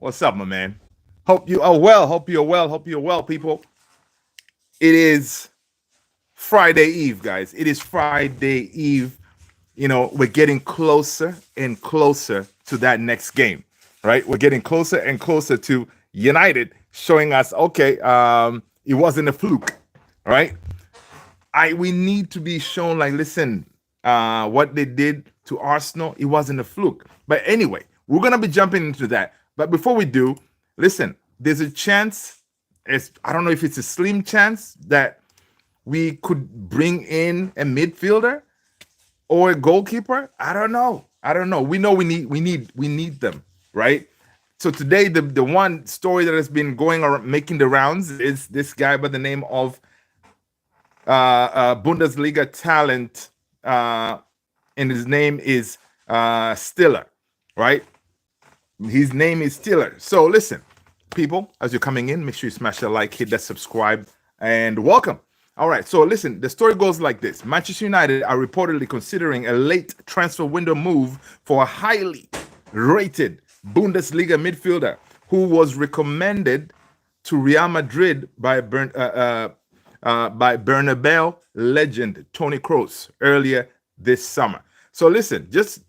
What's up, my man? Hope you are well. Hope you're well. Hope you're well, people. It is Friday Eve, guys. It is Friday Eve. You know, we're getting closer and closer to that next game, right? We're getting closer and closer to United showing us, okay, it wasn't a fluke, right? We need to be shown, like, listen, what they did to Arsenal, it wasn't a fluke. But anyway, we're gonna be jumping into that. But before we do, listen, there's a chance. I don't know if it's a slim chance that we could bring in a midfielder or a goalkeeper. I don't know. We know we need them, right? So today, the one story that has been going around, making the rounds, is this guy by the name of Bundesliga talent, and his name is Stiller, right? His name is Stiller. So listen, people, as you're coming in, make sure you smash that like, hit that subscribe, and welcome. All right, so listen, the story goes like this. Manchester United are reportedly considering a late transfer window move for a highly rated Bundesliga midfielder who was recommended to Real Madrid by Bernabeu legend Tony Kroos earlier this summer. So listen, just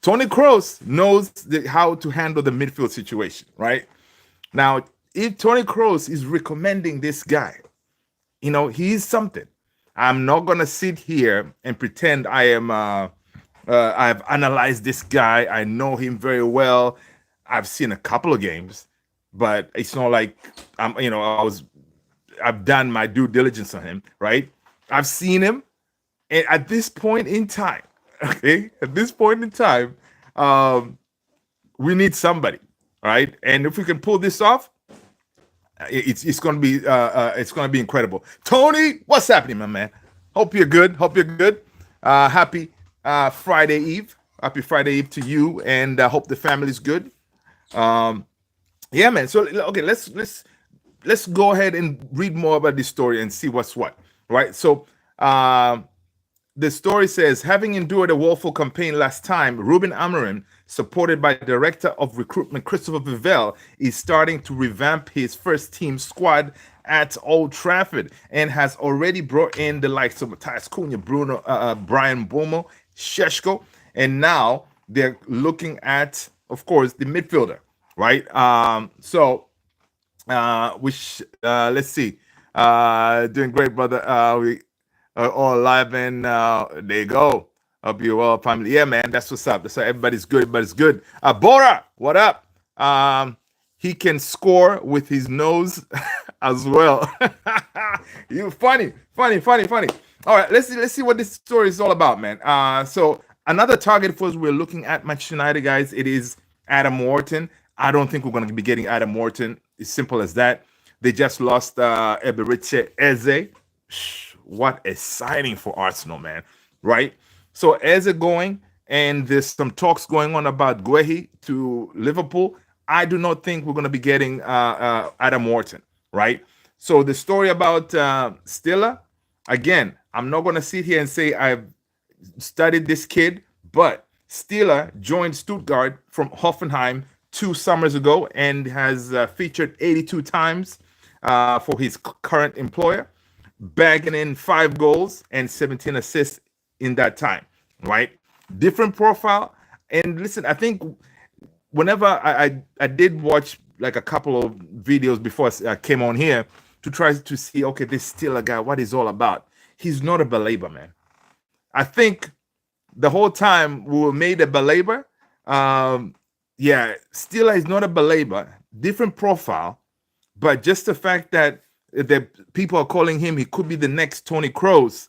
Tony Kroos knows how to handle the midfield situation, right? Now, if Tony Kroos is recommending this guy, you know, he's something. I'm not gonna sit here and pretend I've analyzed this guy. I know him very well. I've seen a couple of games, but it's not like I've done my due diligence on him, right? I've seen him, and at this point in time, okay, we need somebody, right? And if we can pull this off, it's gonna be incredible. Tony, what's happening, my man? Hope you're good. Happy Friday Eve. Happy Friday Eve to you, and hope the family's good. Yeah, man. So okay, let's go ahead and read more about this story and see what's what. Right. So the story says, having endured a woeful campaign last time, Ruben Amorim, supported by Director of Recruitment Christopher Vivell, is starting to revamp his first team squad at Old Trafford and has already brought in the likes of Matthias Cunha, Bruno, Brian Bomo, Sheshko, and now they're looking at, of course, the midfielder, right? Let's see. Doing great, brother. We are all live, and there you go. Hope you well, family. Yeah, man, that's what's up. That's why everybody's good. Bora, what up? He can score with his nose as well. You funny. All right, let's see what this story is all about, man. So another target for us, we're looking at Manchester United, guys. It is Adam Wharton. I don't think we're going to be getting Adam Wharton. It's simple as that. They just lost Eberechi Eze. What a signing for Arsenal, man. Right? So Eze going, and there's some talks going on about Guehi to Liverpool. I do not think we're going to be getting Adam Wharton, right? So the story about Stiller, again, I'm not going to sit here and say I've studied this kid, but Stiller joined Stuttgart from Hoffenheim 2 summers ago and has featured 82 times for his current employer, bagging in 5 goals and 17 assists in that time, right? Different profile. And listen, I think whenever I did watch like a couple of videos before I came on here to try to see, okay, this Stiller guy, what he's all about. He's not a believer, man. I think the whole time we were made a believer. Yeah, Stiller is not a believer, different profile, but just the fact that the people are calling him, he could be the next Tony Kroos.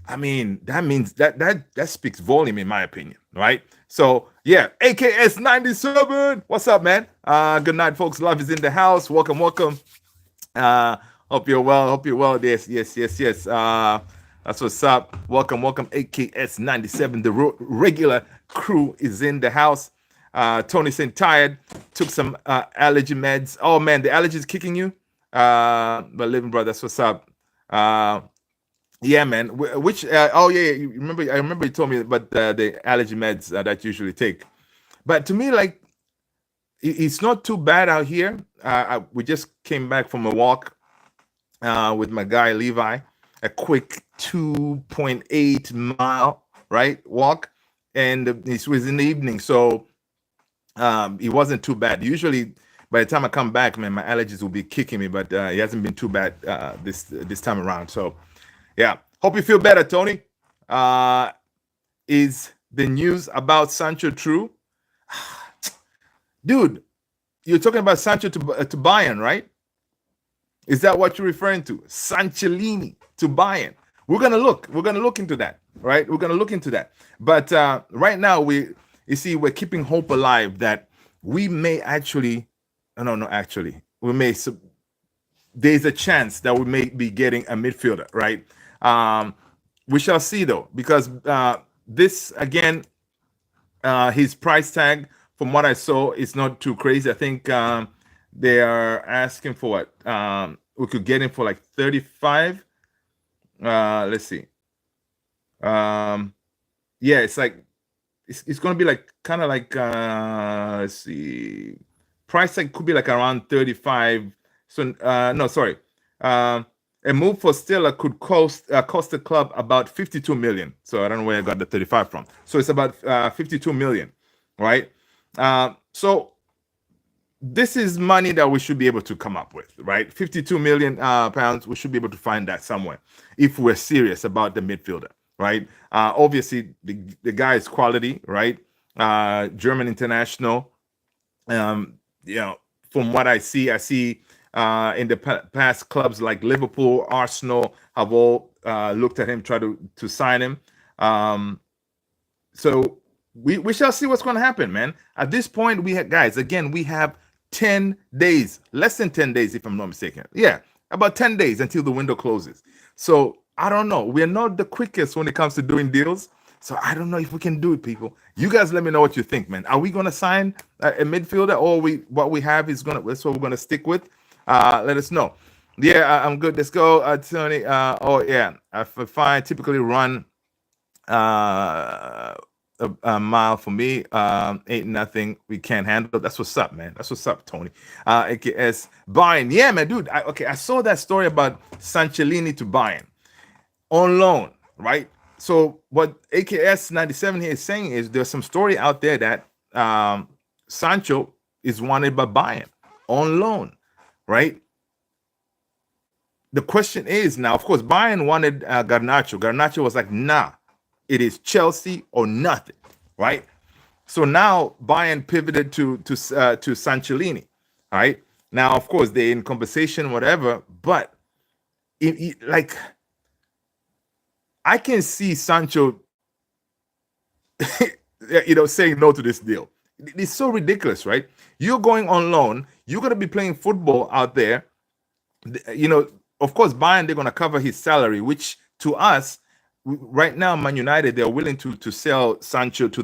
I mean, that means that speaks volume, in my opinion, right? So yeah, AKS 97. What's up, man? Good night, folks. Love is in the house. Welcome. Hope you're well. Yes. That's what's up. Welcome. AKS 97. The regular crew is in the house. Tony saying tired. Took some allergy meds. Oh man, the allergy is kicking you. But living, bro. That's what's up. Yeah, man. Which? Oh yeah. You remember? I remember you told me about the allergy meds that you usually take. But to me, like, it's not too bad out here. We just came back from a walk with my guy Levi, a quick 2.8 mile right walk, and it was in the evening, so it wasn't too bad. Usually, by the time I come back, man, my allergies will be kicking me, but it hasn't been too bad this time around. So, yeah, hope you feel better, Tony. Is the news about Sancho true, dude? You're talking about Sancho to Bayern, right? Is that what you're referring to? Sanchelini to Bayern. We're gonna look. We're gonna look into that, right? We're gonna look into that. But right now, you see, we're keeping hope alive that we may actually, no, actually, we may. There's a chance that we may be getting a midfielder, right? We shall see though, because this again, his price tag, from what I saw, is not too crazy. I think they are asking for what we could get him for like 35. Let's see. Yeah, it's like it's gonna be like kind of like let's see, price tag could be like around 35. So no, sorry. A move for Stiller could cost the club about 52 million. So I don't know where I got the 35 from. So it's about 52 million, right? So this is money that we should be able to come up with, right? 52 million pounds. We should be able to find that somewhere if we're serious about the midfielder, right? Obviously, the guy is quality, right? German international. From what I see in the past, clubs like Liverpool, Arsenal have all looked at him, try to sign him. So we shall see what's going to happen, man. At this point, we have 10 days, less than 10 days, if I'm not mistaken. Yeah, about 10 days until the window closes. So I don't know. We're not the quickest when it comes to doing deals. So I don't know if we can do it, people. You guys let me know what you think, man. Are we going to sign a midfielder, or what we have is that's what we're going to stick with? Let us know. Yeah, I'm good. Let's go, Tony. Oh yeah, I find typically run a mile for me. Ain't nothing we can't handle. That's what's up, man. That's what's up, Tony. AKS Bayern. Yeah, man, dude. I saw that story about Sanchelini to Bayern on loan, right? So what AKS 97 here is saying is there's some story out there that Sancho is wanted by Bayern on loan, right? The question is now, of course, Bayern wanted Garnacho. Garnacho was like, nah, it is Chelsea or nothing, right? So now Bayern pivoted to Sanchelini, right? Now, of course, they're in conversation, whatever, but like I can see Sancho, saying no to this deal. It's so ridiculous, right? You're going on loan. You're going to be playing football out there. Of course, Bayern, they're going to cover his salary, which to us, right now, Man United, they're willing to sell Sancho to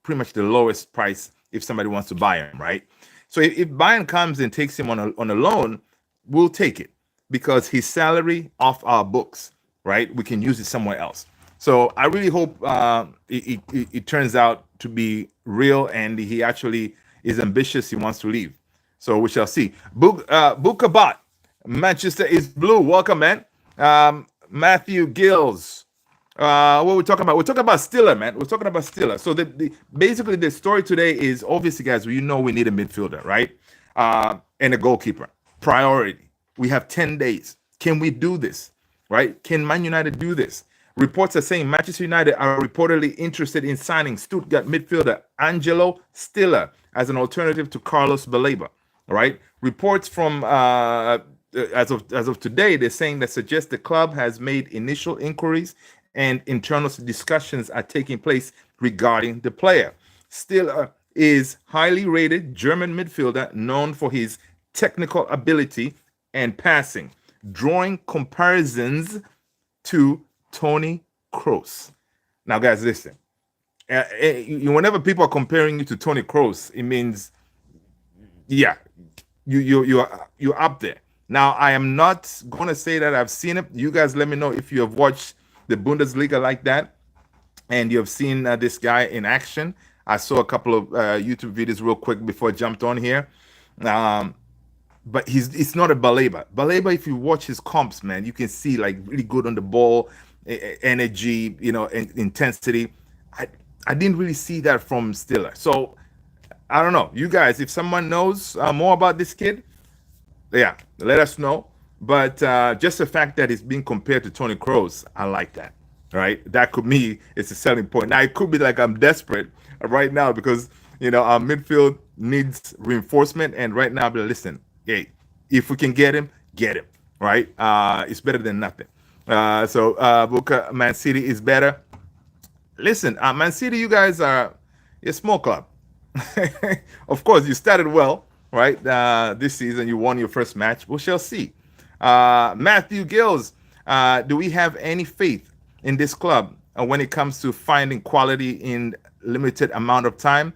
pretty much the lowest price if somebody wants to buy him, right? So if Bayern comes and takes him on a loan, we'll take it because his salary off our books, right? We can use it somewhere else. So I really hope it turns out to be real and he actually is ambitious. He wants to leave. So we shall see. Bukabat, Manchester is blue. Welcome, man. Matthew Gills. What are we talking about? We're talking about Stiller, man. We're talking about Stiller. So basically the story today is obviously, guys, we need a midfielder, right? And a goalkeeper. Priority. We have 10 days. Can we do this? Right? Can Man United do this? Reports are saying Manchester United are reportedly interested in signing Stuttgart midfielder Angelo Stiller as an alternative to Carlos Baleba. Right? Reports from as of today, they're saying that suggests the club has made initial inquiries and internal discussions are taking place regarding the player. Stiller is highly rated German midfielder known for his technical ability and passing, drawing comparisons to Tony Kroos. Now, guys, listen. Whenever people are comparing you to Tony Kroos, it means, yeah, you're up there. Now, I am not going to say that I've seen it. You guys let me know if you have watched the Bundesliga like that and you have seen this guy in action. I saw a couple of YouTube videos real quick before I jumped on here. But it's not a Baleba. Baleba, if you watch his comps, man, you can see like really good on the ball, energy, intensity. I didn't really see that from Stiller. So I don't know. You guys, if someone knows more about this kid, yeah, let us know. But just the fact that it's being compared to Tony Kroos, I like that. Right? That could me, it's a selling point. Now it could be like I'm desperate right now because our midfield needs reinforcement, and right now, but listen, hey, if we can get him, right? It's better than nothing. So Buka, Man City is better. Listen, Man City, you guys are a small club. Of course, you started well, right? This season, you won your first match. We shall see. Matthew Gills, do we have any faith in this club when it comes to finding quality in limited amount of time?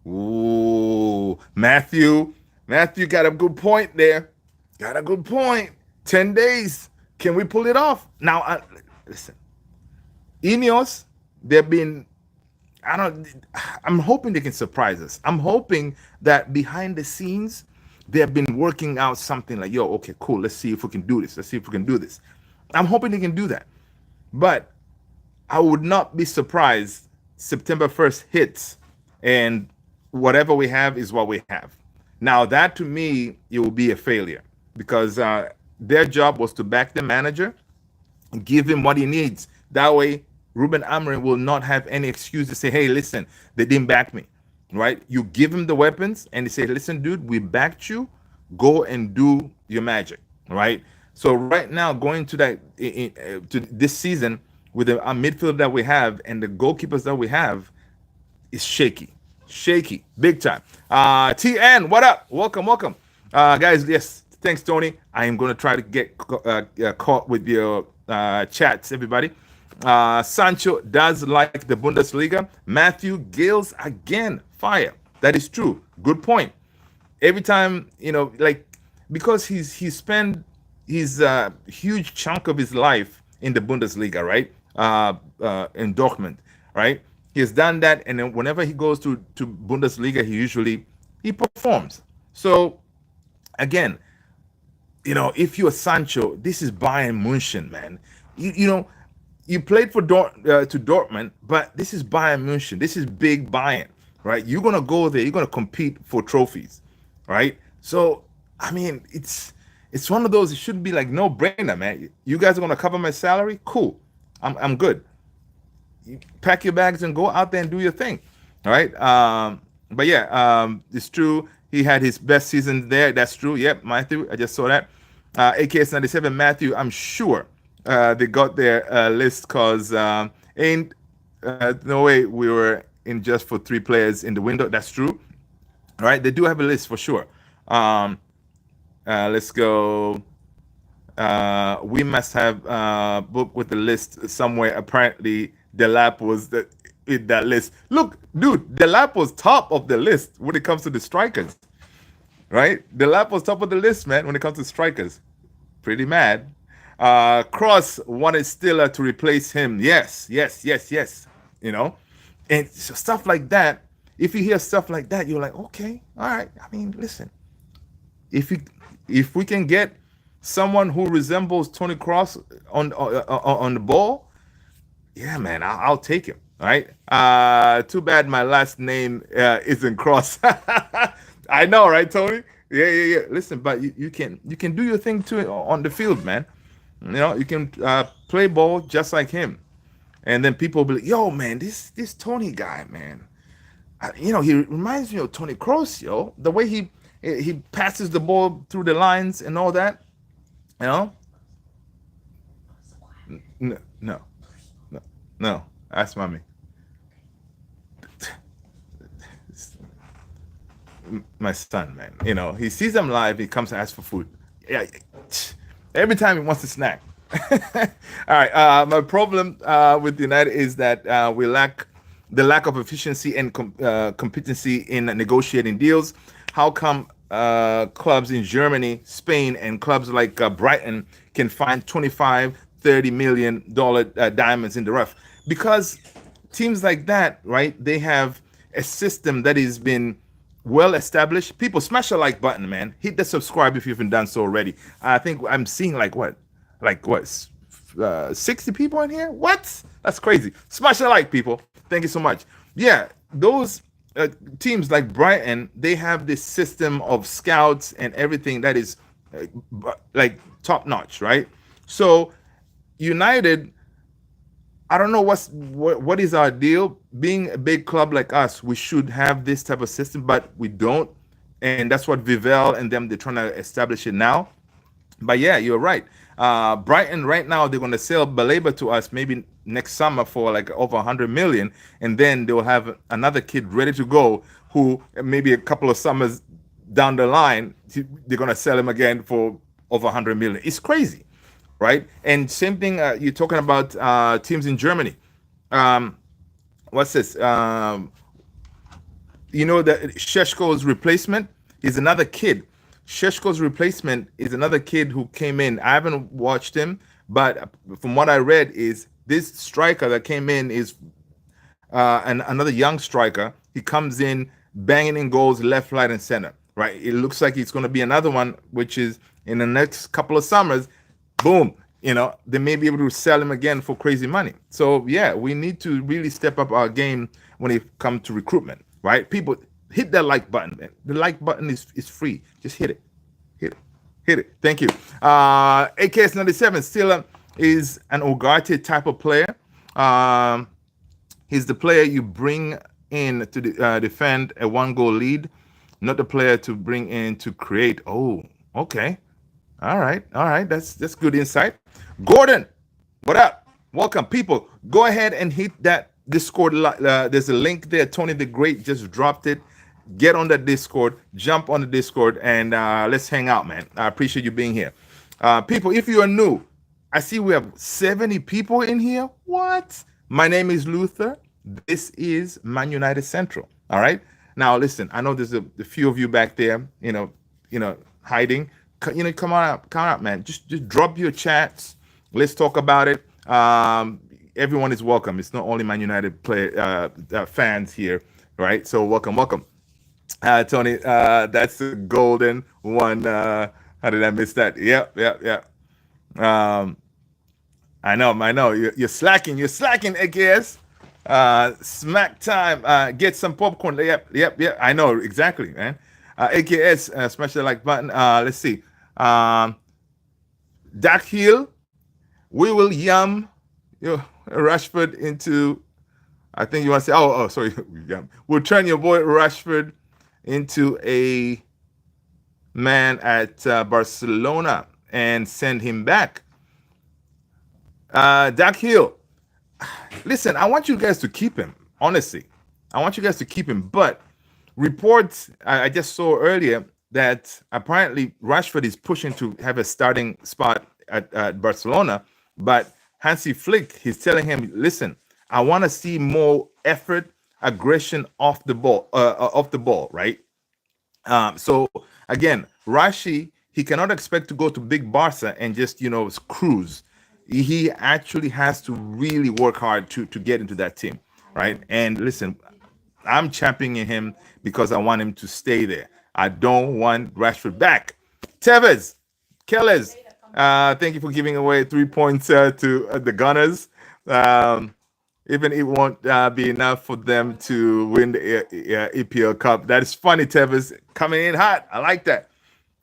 Ooh, Matthew got a good point there. Got a good point. 10 days. Can we pull it off? Now, listen. Ineos, they've been, I'm hoping they can surprise us. I'm hoping that behind the scenes, they have been working out something like, yo, okay, cool. Let's see if we can do this. I'm hoping they can do that. But I would not be surprised September 1st hits and whatever we have is what we have. Now, that to me, it will be a failure because their job was to back the manager, give him what he needs. That way, Ruben Amorim will not have any excuse to say, hey, listen, they didn't back me, right? You give him the weapons and they say, listen, dude, we backed you. Go and do your magic, right? So right now, going to that to this season with the midfield that we have and the goalkeepers that we have is shaky, big time. TN, what up? Welcome, guys. Yes, thanks, Tony. I am going to try to get caught with your chats, everybody. Sancho does like the Bundesliga. Matthew Gills again, fire. That is true. Good point. Every time, because he's spent his huge chunk of his life in the Bundesliga, right? In Dortmund, right? He has done that, and then whenever he goes to Bundesliga, he performs. So again, if you're Sancho, this is Bayern München, man. You played for to Dortmund, but this is Bayern München. This is big Bayern, right? You're gonna go there. You're gonna compete for trophies, right? So I mean, it's one of those. It should be like no brainer, man. You guys are gonna cover my salary. Cool, I'm good. You pack your bags and go out there and do your thing. All right. But yeah, it's true. He had his best season there. That's true. Yep, Matthew. I just saw that. AKS97, Matthew. I'm sure they got their list because ain't no way we were in just for 3 players in the window. That's true. All right. They do have a list for sure. Let's go. We must have book with the list somewhere. Apparently, Delap was in that list. Look, dude, Delap was top of the list when it comes to the strikers, right? Delap was top of the list, man, when it comes to strikers. Pretty mad. Cross wanted Stiller to replace him. Yes. And so stuff like that. If you hear stuff like that, you're like, okay, all right. I mean, listen, if we can get someone who resembles Tony Kroos on the ball, yeah, man, I'll take him. All right. Too bad my last name isn't Cross. I know, right, Tony? Yeah. Listen, but you can do your thing too on the field, man. You can play ball just like him, and then people will be like, "Yo, man, this Tony guy, man, he reminds me of Tony Kroos, yo. The way he passes the ball through the lines and all that, No. Ask mommy. My son, man. He sees them live. He comes to ask for food. Yeah. Every time he wants a snack. All right. My problem with United is that we lack the lack of efficiency and competency in negotiating deals. How come clubs in Germany, Spain, and clubs like Brighton can find $25-30 million diamonds in the rough? Because teams like that, right, they have a system that has been well established. People, smash the like button, man. Hit the subscribe if you haven't done so already. I think I'm seeing like what, 60 people in here. What? That's crazy. Smash the like, people. Thank you so much. Yeah, those teams like Brighton, they have this system of scouts and everything that is like top notch, right? So United, I don't know what is our deal. Being a big club like us, we should have this type of system, but we don't, and that's what Vivel and them, they're trying to establish it now. But yeah, you're right. Brighton right now, they're going to sell Baleba to us maybe next summer for like over 100 million, and then they will have another kid ready to go who maybe a couple of summers down the line they're going to sell him again for over 100 million. It's crazy, right? And same thing, you're talking about teams in Germany. What's this? You know that Sheshko's replacement is another kid. Sheshko's replacement is another kid who came in. I haven't watched him, but from what I read, is this striker that came in is another young striker. He comes in banging in goals left, right, and center. Right. It looks like it's going to be another one, which is in the next couple of summers. Boom. You know, they may be able to sell him again for crazy money. So yeah, we need to really step up our game when it comes to recruitment. Right? People, hit that like button, man. The like button is free. Just hit it. Hit it. Thank you. AKS 97 still is an Ugarte type of player. He's the player you bring in to defend a 1-goal lead, not the player to bring in to create. Oh, okay. All right. That's good insight. Gordon, what up? Welcome, people. Go ahead and hit that Discord. There's a link there. Tony the Great just dropped it. Get on that Discord. Jump on the Discord, and let's hang out, man. I appreciate you being here. People, if you are new, I see we have 70 people in here. What? My name is Luther. This is Man United Central. All right. Now, listen. I know there's a few of you back there. You know, hiding. Come on up, man. Just drop your chats. Let's talk about it. Everyone is welcome. It's not only Man United fans here, right? So welcome. Tony, that's the golden one. How did I miss that? Yep. I know. You're slacking, AKS. Smack time. Get some popcorn. Yep. I know exactly, man. AKS, smash the like button. Let's see. Dak Hill, we will yum Rashford into. I think you want to say, sorry. We'll turn your boy Rashford into a man at Barcelona and send him back. Dak Hill, listen, I want you guys to keep him. Honestly, I want you guys to keep him. But reports I just saw earlier that apparently Rashford is pushing to have a starting spot at Barcelona, but Hansi Flick, he's telling him, listen, I want to see more effort, aggression off the ball, right? So again, Rashi, he cannot expect to go to big Barca and just cruise. He actually has to really work hard to get into that team, right? And listen, I'm championing him because I want him to stay there. I don't want Rashford back. Tevez, Kellers, thank you for giving away 3 points to the Gunners. Even it won't be enough for them to win the EPL Cup. That is funny, Tevez. Coming in hot. I like that.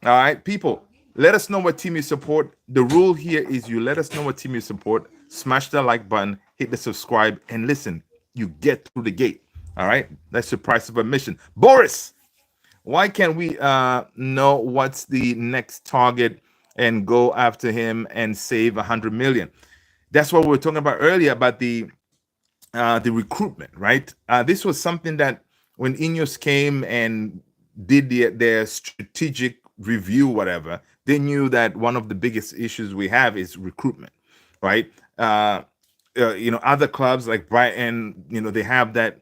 All right, people, let us know what team you support. The rule here is you let us know what team you support. Smash the like button, hit the subscribe, and listen, you get through the gate. All right? That's the price of admission. Boris, why can't we know what's the next target and go after him and save 100 million? That's what we were talking about earlier about the recruitment, right? This was something that when Ineos came and did their strategic review, whatever, they knew that one of the biggest issues we have is recruitment, right? Other clubs like Brighton, they have that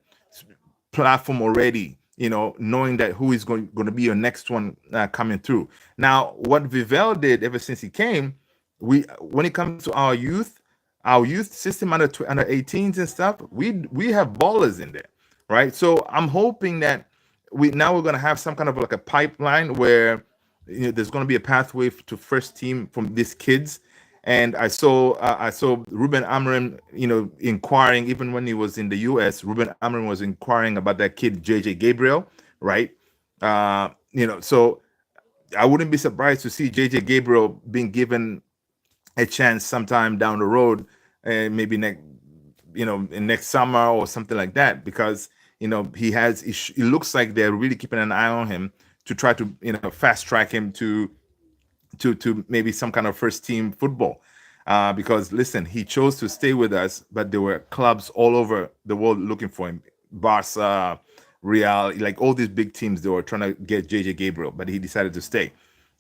platform already, knowing that who is going to be your next one coming through. Now, what Vivel did ever since he came, when it comes to our youth system under 18s and stuff, we have ballers in there, right? So I'm hoping that we're going to have some kind of like a pipeline where there's going to be a pathway to first team from these kids. And I saw Ruben Amorim, inquiring even when he was in the U.S. Ruben Amorim was inquiring about that kid JJ Gabriel, right? So I wouldn't be surprised to see JJ Gabriel being given a chance sometime down the road, maybe next summer or something like that, because it looks like they're really keeping an eye on him to try to fast track him to maybe some kind of first team football. Because listen, he chose to stay with us, but there were clubs all over the world looking for him. Barca, Real, like all these big teams, they were trying to get JJ Gabriel, but he decided to stay.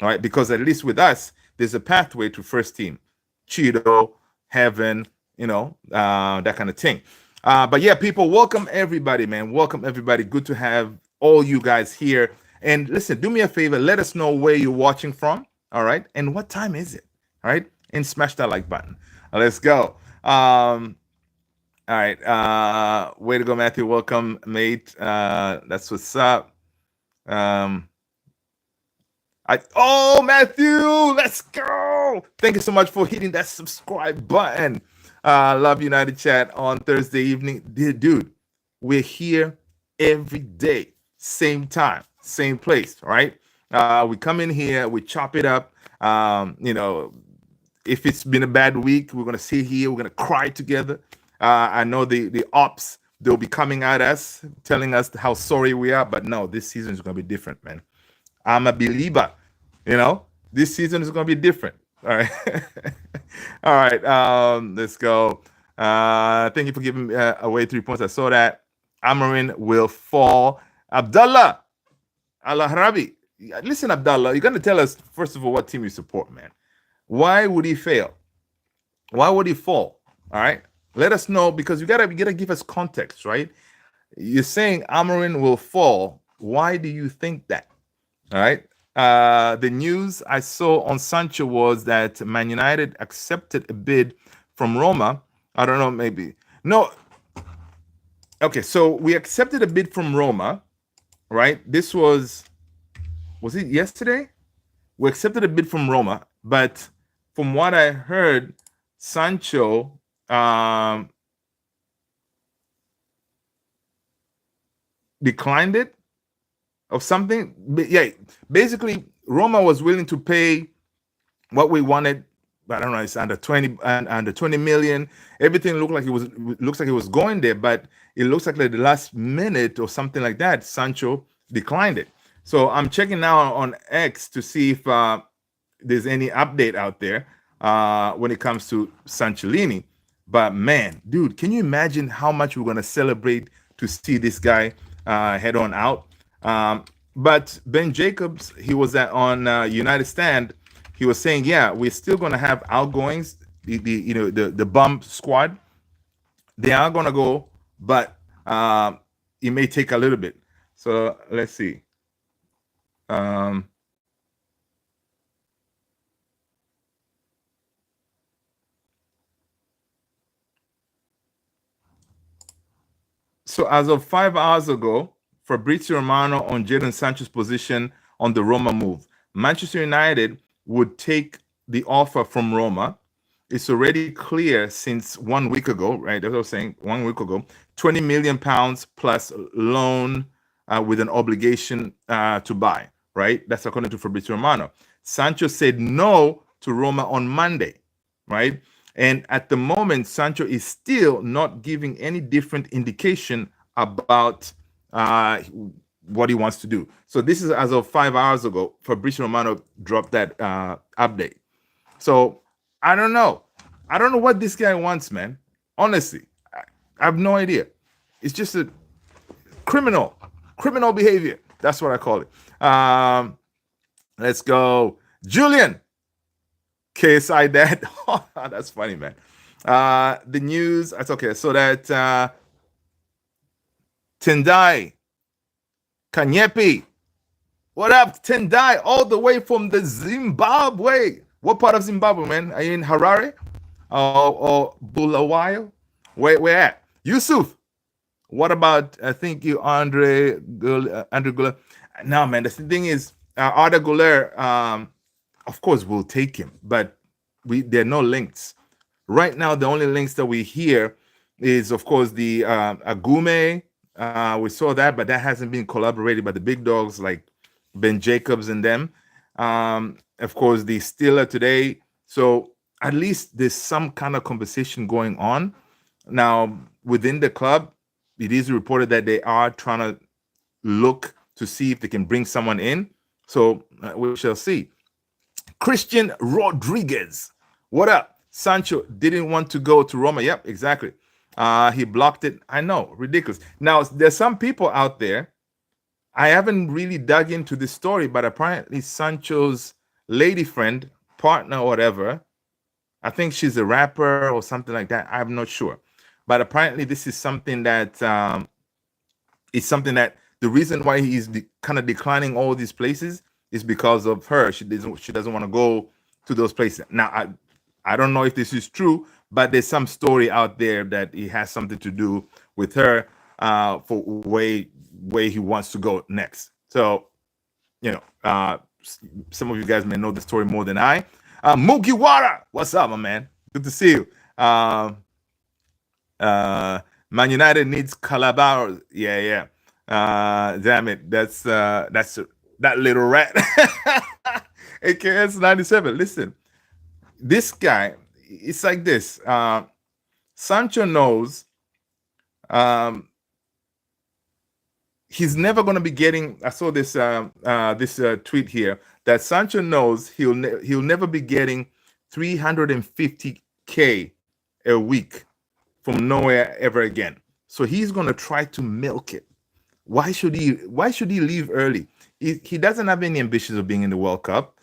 All right, because at least with us, there's a pathway to first team, Cheeto, Heaven, that kind of thing. But yeah, people, welcome everybody, man. Welcome everybody. Good to have all you guys here. And listen, do me a favor, let us know where you're watching from. All right, and what time is it? All right, and smash that like button. Let's go. All right. Way to go, Matthew. Welcome, mate. That's what's up. Matthew, let's go. Thank you so much for hitting that subscribe button. Love United Chat on Thursday evening. Dude, we're here every day, same time, same place, right? We come in here, we chop it up. If it's been a bad week, we're gonna sit here, we're gonna cry together. I know the ops, they'll be coming at us, telling us how sorry we are, but no, this season is gonna be different, man. I'm a believer, this season is gonna be different. All right. All right. Let's go. Thank you for giving away 3 points. I saw that. Amarin will fall. Abdallah Al-Harabi. Listen, Abdallah, you're gonna tell us first of all what team you support, man. Why would he fail? Why would he fall? All right. Let us know, because you gotta give us context, right? You're saying Amarin will fall. Why do you think that? All right. The news I saw on Sancho was that Man United accepted a bid from Roma. I don't know, maybe. No. Okay, so we accepted a bid from Roma, right? This was it yesterday? We accepted a bid from Roma, but from what I heard, Sancho declined it of something. But yeah, basically Roma was willing to pay what we wanted. I don't know, it's under 20 million. Everything looks like it was going there, but it looks like the last minute or something like that, Sancho declined it. So I'm checking now on X to see if there's any update out there when it comes to Sancholini. But man, dude, can you imagine how much we're gonna celebrate to see this guy head on out? But Ben Jacobs, he was on United Stand. He was saying, yeah, we're still gonna have outgoings. The bump squad, they are gonna go, but it may take a little bit. So let's see. So as of 5 hours ago, Fabrizio Romano on Jadon Sancho's position on the Roma move. Manchester United would take the offer from Roma. It's already clear since 1 week ago, right? That's what I was saying, 1 week ago. £20 million plus loan with an obligation to buy, right? That's according to Fabrizio Romano. Sancho said no to Roma on Monday, right? And at the moment, Sancho is still not giving any different indication about what he wants to do. So this is as of 5 hours ago. Fabrizio Romano dropped that update. So I don't know. I don't know what this guy wants, man. Honestly, I have no idea. It's just a criminal behavior. That's what I call it. Let's go. Julian. KSI dad. That's funny, man. The news. That's okay. So that Tendai Kanyepi. What up, Tendai? All the way from the Zimbabwe. What part of Zimbabwe, man? Are you in Harare or Bulawayo? Where at? Yusuf. What about, I think you, Andre Goulet? No, man, the thing is, Arda Güler, of course, we'll take him, but there are no links. Right now, the only links that we hear is, of course, the Agume. We saw that, but that hasn't been collaborated by the big dogs like Ben Jacobs and them. Of course, the Steeler today. So at least there's some kind of conversation going on. Now, within the club, it is reported that they are trying to look to see if they can bring someone in. So we shall see. Christian Rodriguez. What up? Sancho didn't want to go to Roma. Yep, exactly. He blocked it. I know, ridiculous. Now, there's some people out there. I haven't really dug into this story, but apparently Sancho's lady friend, partner, or whatever, I think she's a rapper or something like that. I'm not sure. But apparently this is something that the reason why he's kind of declining all these places is because of her. She doesn't want to go to those places. Now, I don't know if this is true, but there's some story out there that it has something to do with her for where he wants to go next. So, some of you guys may know the story more than I. Mugiwara, what's up, my man? Good to see you. Man United needs Calabar. Yeah. Damn it, that's that little rat. AKS 97. Listen, this guy, it's like this. Sancho knows he's never going to be getting. I saw this tweet here that Sancho knows he'll never be getting 350K a week from nowhere ever again. So he's going to try to milk it. Why should he leave early? He doesn't have any ambitions of being in the World Cup.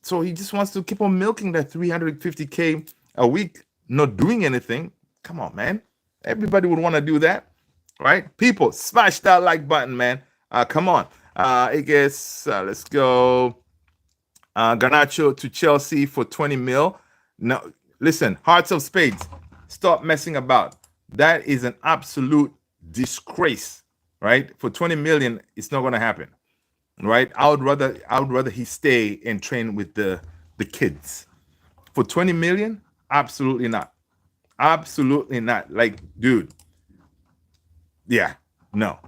So he just wants to keep on milking that 350K a week, not doing anything. Come on, man. Everybody would want to do that, right? People, smash that like button, man. Come on. I guess let's go. Garnacho to Chelsea for 20 mil. No, listen, Hearts of Spades, stop messing about. That is an absolute disgrace, right? For 20 million, it's not going to happen, right? I would rather he stay and train with the kids. For 20 million, absolutely not. Absolutely not. Like, dude, yeah, no.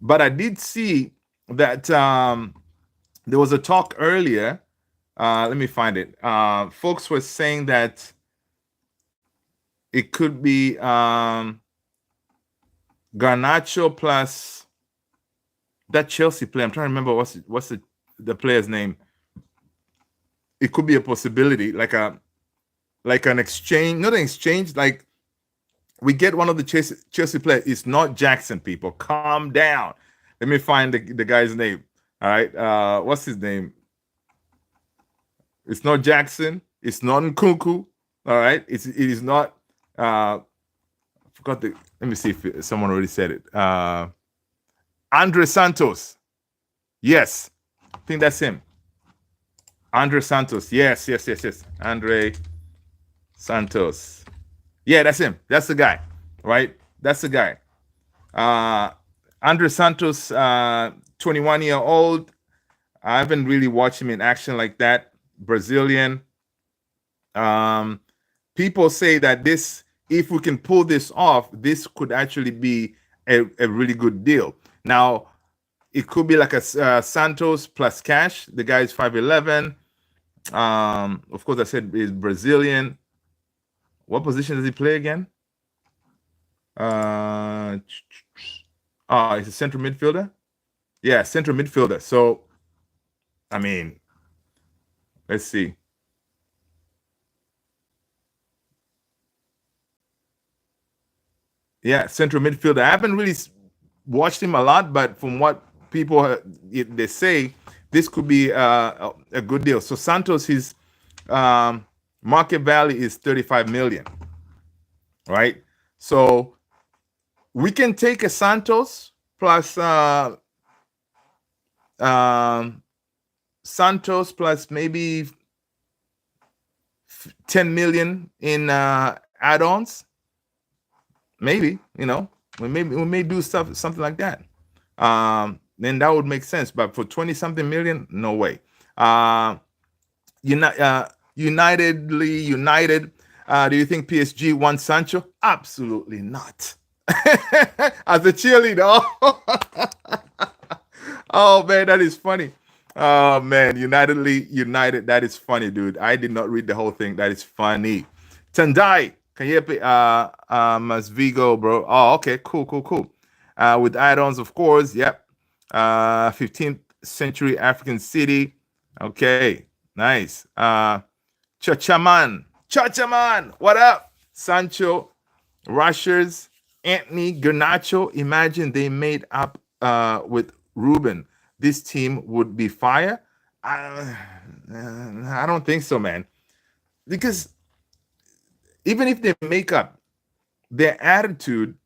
But I did see that there was a talk earlier. Let me find it. Folks were saying that it could be Garnacho plus that Chelsea player. I'm trying to remember what's the player's name. It could be a possibility, like an exchange, not an exchange. Like we get one of the Chelsea players. It's not Jackson. People, calm down. Let me find the guy's name. All right, what's his name? It's not Jackson. It's not Nkunku. All right, it is not. I forgot the. Let me see if someone already said it. Andre Santos. Yes, I think that's him. Andre Santos. Yes. Andre Santos. Yeah, that's him. That's the guy, right? That's the guy. Andre Santos, 21-year-old. I haven't really watched him in action like that. Brazilian. People say that this, if we can pull this off, this could actually be a really good deal. Now, it could be like a Santos plus cash. The guy is 5'11". Of course, I said he's Brazilian. What position does he play again? He's a central midfielder. Yeah, central midfielder. So, I mean, let's see. Yeah, central midfielder. I haven't really watched him a lot, but from what people they say, this could be a good deal. So Santos, his market value is 35 million, right? So we can take a Santos plus Santos plus maybe 10 million in add-ons. Maybe, We may do something like that. Then that would make sense. But for 20 something million, no way. United. Do you think PSG wants Sancho? Absolutely not. As a cheerleader. Oh man, that is funny. Oh man, United. That is funny, dude. I did not read the whole thing. That is funny. Tendai, can you hear Masvigo, bro? Oh, okay, cool. With add-ons, of course. Yep. 15th century African city. Okay, nice. Chachaman, what up? Sancho, Rushers, Antony, Garnacho. Imagine they made up with Ruben. This team would be fire. I don't think so, man. Because even if they make up, their attitude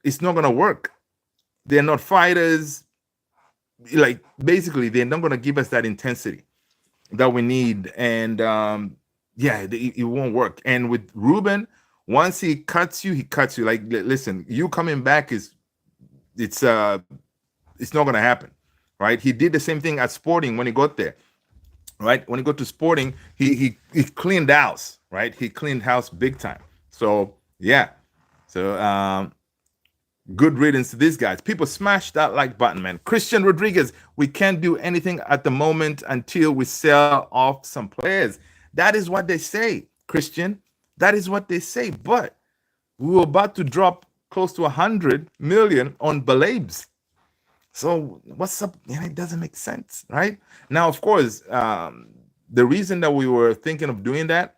is not gonna work. They're not fighters. Like basically, they're not gonna give us that intensity that we need, and it won't work. And with Ruben, once he cuts you, Like, listen, you coming back it's not gonna happen, right? He did the same thing at Sporting when he got there, right? When he got to Sporting, he cleaned house, right? He cleaned house big time. So yeah, so good riddance to these guys. People smash that like button, man. Christian Rodriguez, we can't do anything at the moment until we sell off some players. That is what they say, Christian. That is what they say. But we were about to drop close to 100 million on Balabes. So what's up? It doesn't make sense, right? Now, of course, the reason that we were thinking of doing that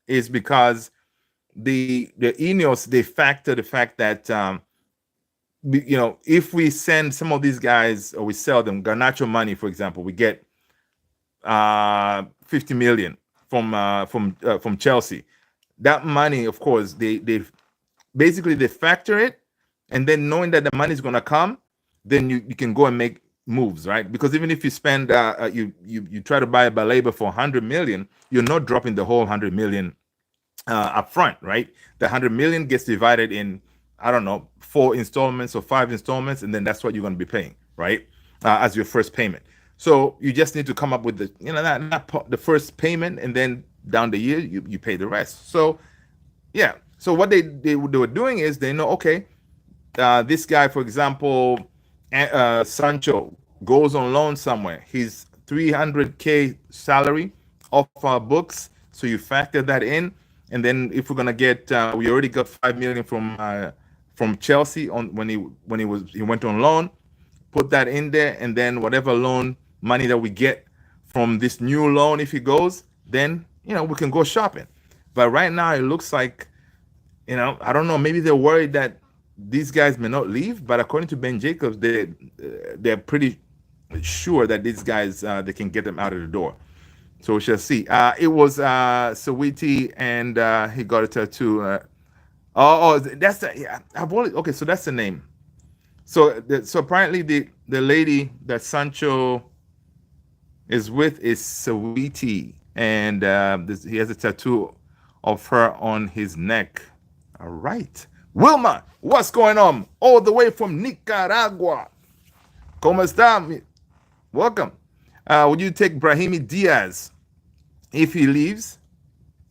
is because the Ineos, they factor the fact that if we send some of these guys or we sell them, Garnacho money, for example, we get 50 million from Chelsea. That money, of course, they basically they factor it, and then knowing that the money is going to come, then you can go and make moves, right? Because even if you spend you try to buy a Baleba for 100 million, you're not dropping the whole 100 million up front, right? The 100 million gets divided in, I don't know, 4 installments or 5 installments, and then that's what you're going to be paying, right? As your first payment. So you just need to come up with the first payment, and then down the year you pay the rest. So yeah. So what they were doing is they know, okay, this guy, for example, Sancho goes on loan somewhere. He's 300K salary off our books, so you factor that in, and then if we're gonna get, we already got 5 million from Chelsea when he went on loan. Put that in there, and then whatever loan money that we get from this new loan, if he goes, then we can go shopping. But right now it looks like, I don't know, maybe they're worried that these guys may not leave, but according to Ben Jacobs, they're pretty sure that these guys, they can get them out of the door. So we shall see. It was Sawiti, and he got a tattoo. That's okay. So that's the name. So apparently the lady that Sancho is with is Sawiti, and he has a tattoo of her on his neck. All right. Wilma, what's going on? All the way from Nicaragua. ¿Cómo está? Welcome. Would you take Brahimi Diaz if he leaves?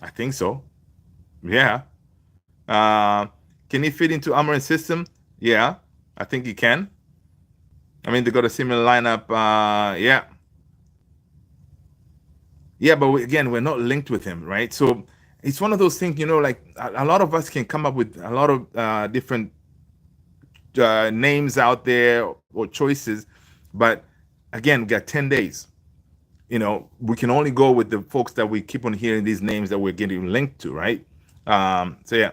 I think so. Yeah. Can he fit into Amorim's system? Yeah, I think he can. I mean, they got a similar lineup. Yeah. Yeah, but we're not linked with him, right? So it's one of those things, like a lot of us can come up with a lot of different names out there or choices. But again, we got 10 days. We can only go with the folks that we keep on hearing these names that we're getting linked to, right? So yeah.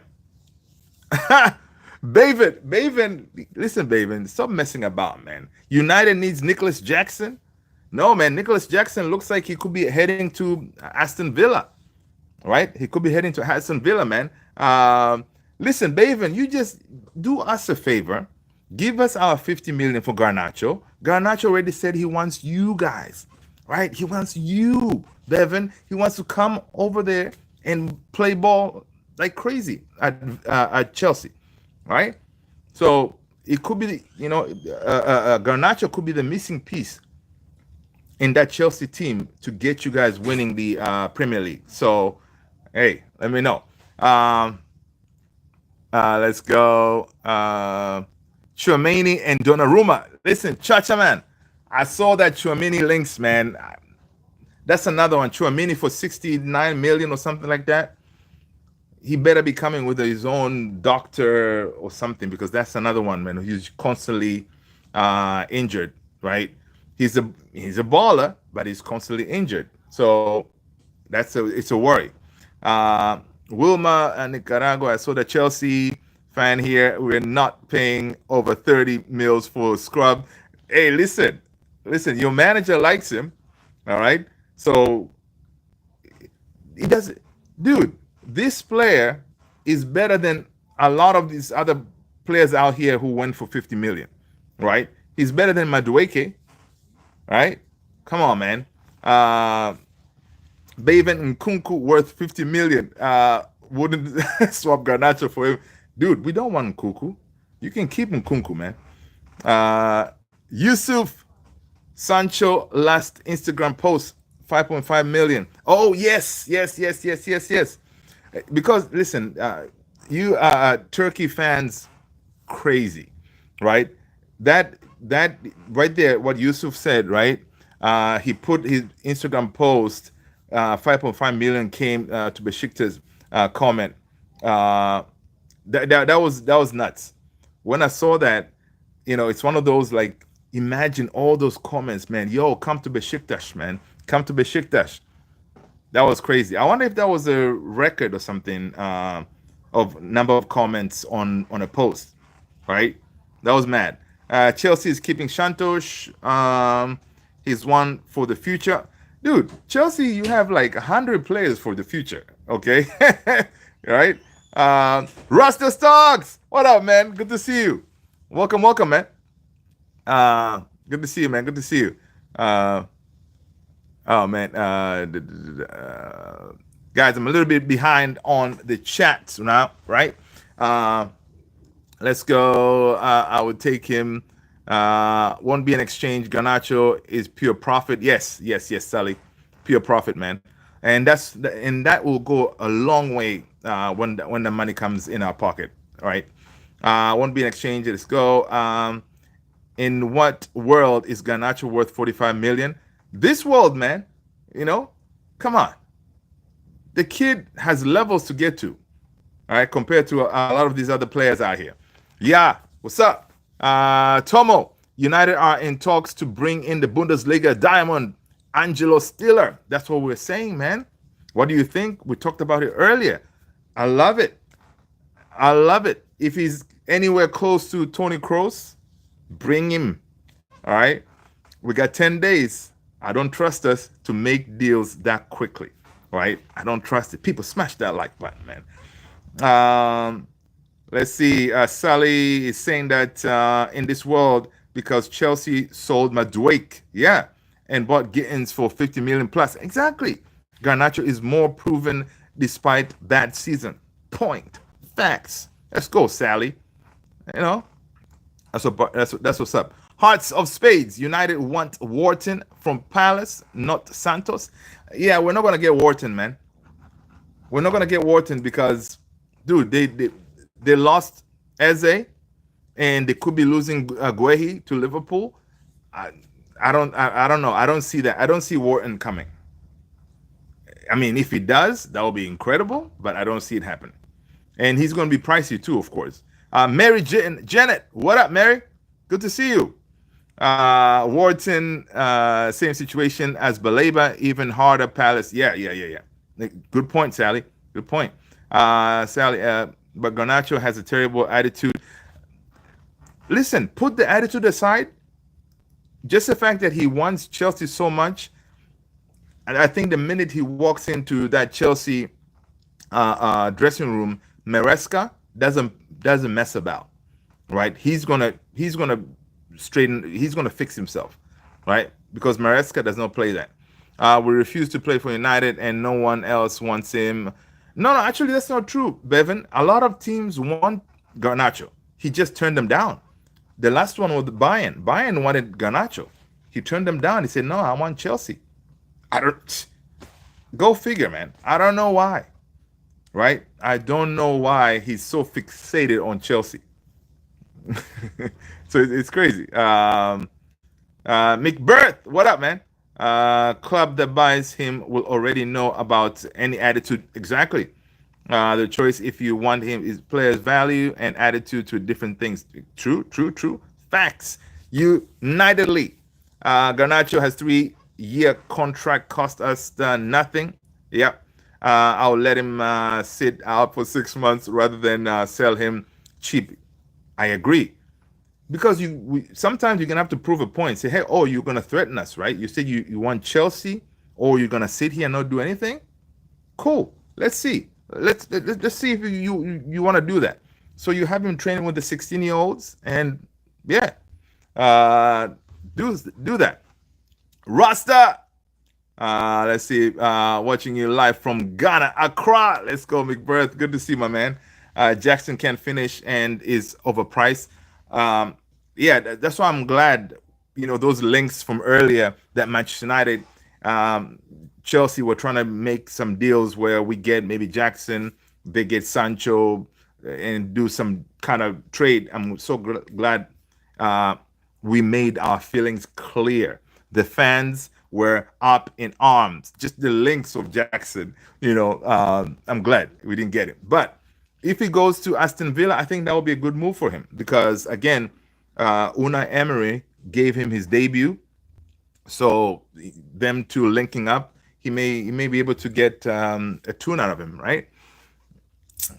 Baven, listen, Baven, stop messing about, man. United needs Nicholas Jackson. No, man, Nicholas Jackson looks like he could be heading to Aston Villa, right? He could be heading to Aston Villa, man. Listen, Baven, you just do us a favor. Give us our 50 million for Garnacho. Garnacho already said he wants you guys, right? He wants you, Bevan. He wants to come over there and play ball like crazy at Chelsea, right? So it could be, Garnacho could be the missing piece in that Chelsea team to get you guys winning the Premier League. So, hey, let me know. Let's go. Chouameni and Donnarumma. Listen, Chacha man, I saw that Chouameni links, man. That's another one. Chouameni for 69 million or something like that. He better be coming with his own doctor or something, because that's another one, man. He's constantly injured, right? He's a baller, but he's constantly injured. So it's a worry. Wilma and Nicaragua. I saw the Chelsea fan here. We're not paying over 30 mils for Scrub. Hey, listen. Your manager likes him. All right. So he doesn't, dude. This player is better than a lot of these other players out here who went for 50 million, right? He's better than Madueke, right? Come on, man. Baven and Nkunku worth 50 million. Wouldn't swap Garnacho for him. Dude, we don't want Nkunku. You can keep Nkunku, man. Yusuf Sancho last Instagram post, 5.5 million. Oh, yes. Because listen, you Turkey fans crazy, right? That right there, what Yusuf said, right? He put his Instagram post, 5.5 million came to Besiktas comment. That was nuts. When I saw that, it's one of those, like, imagine all those comments, man. Yo, come to Besiktas, man. Come to Besiktas. That was crazy. I wonder if that was a record or something of number of comments on a post, right? That was mad. Chelsea is keeping Santos. He's one for the future. Dude, Chelsea, you have like 100 players for the future, okay? Right? Rasta Stocks, what up, man? Good to see you. Welcome, man. Good to see you, man. Good to see you. Oh man, guys, I'm a little bit behind on the chats now, right? Let's go. I would take him. Won't be an exchange. Garnacho is pure profit. Yes, Sally, pure profit, man. And that will go a long way when the money comes in our pocket, right? Won't be an exchange. Let's go. In what world is Garnacho worth 45 million? This world, man, come on. The kid has levels to get to, all right, compared to a lot of these other players out here. Yeah, what's up? Tomo, United are in talks to bring in the Bundesliga diamond, Angelo Stiller. That's what we're saying, man. What do you think? We talked about it earlier. I love it. If he's anywhere close to Tony Kroos, bring him, all right? We got 10 days. I don't trust us to make deals that quickly, right? I don't trust it. People smash that like button, man. Let's see. Sally is saying that in this world, because Chelsea sold Madueke, yeah, and bought Gittins for 50 million plus. Exactly. Garnacho is more proven despite bad season. Point. Facts. Let's go, Sally. That's what's up. Hearts of Spades. United want Wharton from Palace, not Santos. Yeah, we're not gonna get Wharton, man. We're not gonna get Wharton because, dude, they lost Eze, and they could be losing Guehi to Liverpool. I don't know. I don't see that. I don't see Wharton coming. I mean, if he does, that will be incredible, but I don't see it happen. And he's going to be pricey too, of course. Mary Janet, what up, Mary? Good to see you. Wharton, same situation as Baleba, even harder. Palace. Yeah. Good point, Sally. Good point. Sally, but Garnacho has a terrible attitude. Listen, put the attitude aside. Just the fact that he wants Chelsea so much, and I think the minute he walks into that Chelsea dressing room, Maresca doesn't mess about, right? He's gonna straighten. He's gonna fix himself, right? Because Maresca does not play that. We refuse to play for United, and no one else wants him. No, actually, that's not true, Bevan. A lot of teams want Garnacho. he just turned them down. The last one was Bayern. Bayern wanted Garnacho. He turned them down. He said, "No, I want Chelsea." I don't. Go figure, man. I don't know why. Right? I don't know why he's so fixated on Chelsea. So it's crazy. McBirth, what up, man? Club that buys him will already know about any attitude. Exactly. The choice if you want him is player's value and attitude to different things. True, true, true. Facts. Unitedly. Garnacho has 3-year contract, cost us nothing. Yep. I'll let him sit out for 6 months rather than sell him cheap. I agree. Because sometimes you're gonna have to prove a point. Say, hey, oh, you're gonna threaten us, right? You said you want Chelsea, or you're gonna sit here and not do anything. Cool. Let's see. Let's see if you want to do that. So you have him training with the 16-year-olds, and yeah, do that. Rasta. Let's see. Watching you live from Ghana, Accra. Let's go, McBirth. Good to see my man. Jackson can't finish and is overpriced. Yeah, that's why I'm glad. Those links from earlier that Manchester United, Chelsea were trying to make some deals where we get maybe Jackson, they get Sancho, and do some kind of trade. I'm so glad we made our feelings clear. The fans were up in arms. Just the links of Jackson, I'm glad we didn't get him. But if he goes to Aston Villa, I think that would be a good move for him because, again, Unai Emery gave him his debut. So them two linking up, he may be able to get a tune out of him, right?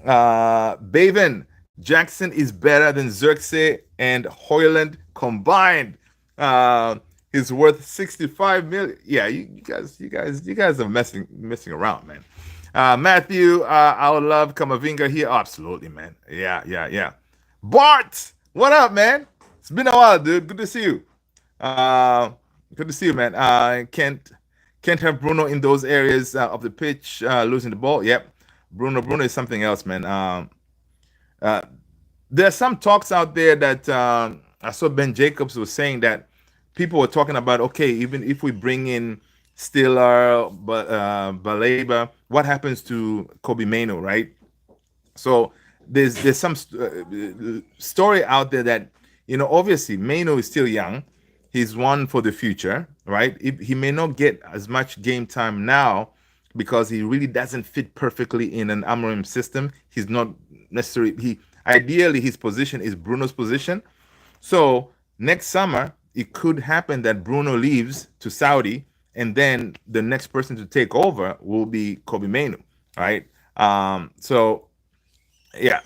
Baven, Jackson is better than Xerxes and Hoyland combined. He's worth 65 million. Yeah, you guys are messing around, man. Matthew, I would love Kamavinga here. Oh, absolutely, man. Yeah. Bart, what up, man? It's been a while, dude. Good to see you. Good to see you, man. Can't have Bruno in those areas of the pitch, losing the ball. Yep. Bruno is something else, man. There's some talks out there that I saw Ben Jacobs was saying that people were talking about, okay, even if we bring in Stiller, Baleba, what happens to Kobe Mainoo, right? So there's some story out there that, obviously Mainoo is still young. He's one for the future, right? He may not get as much game time now because he really doesn't fit perfectly in an Amorim system. He's not necessarily, ideally his position is Bruno's position. So next summer, it could happen that Bruno leaves to Saudi, and then the next person to take over will be Kobe Mainoo, right? So, yeah.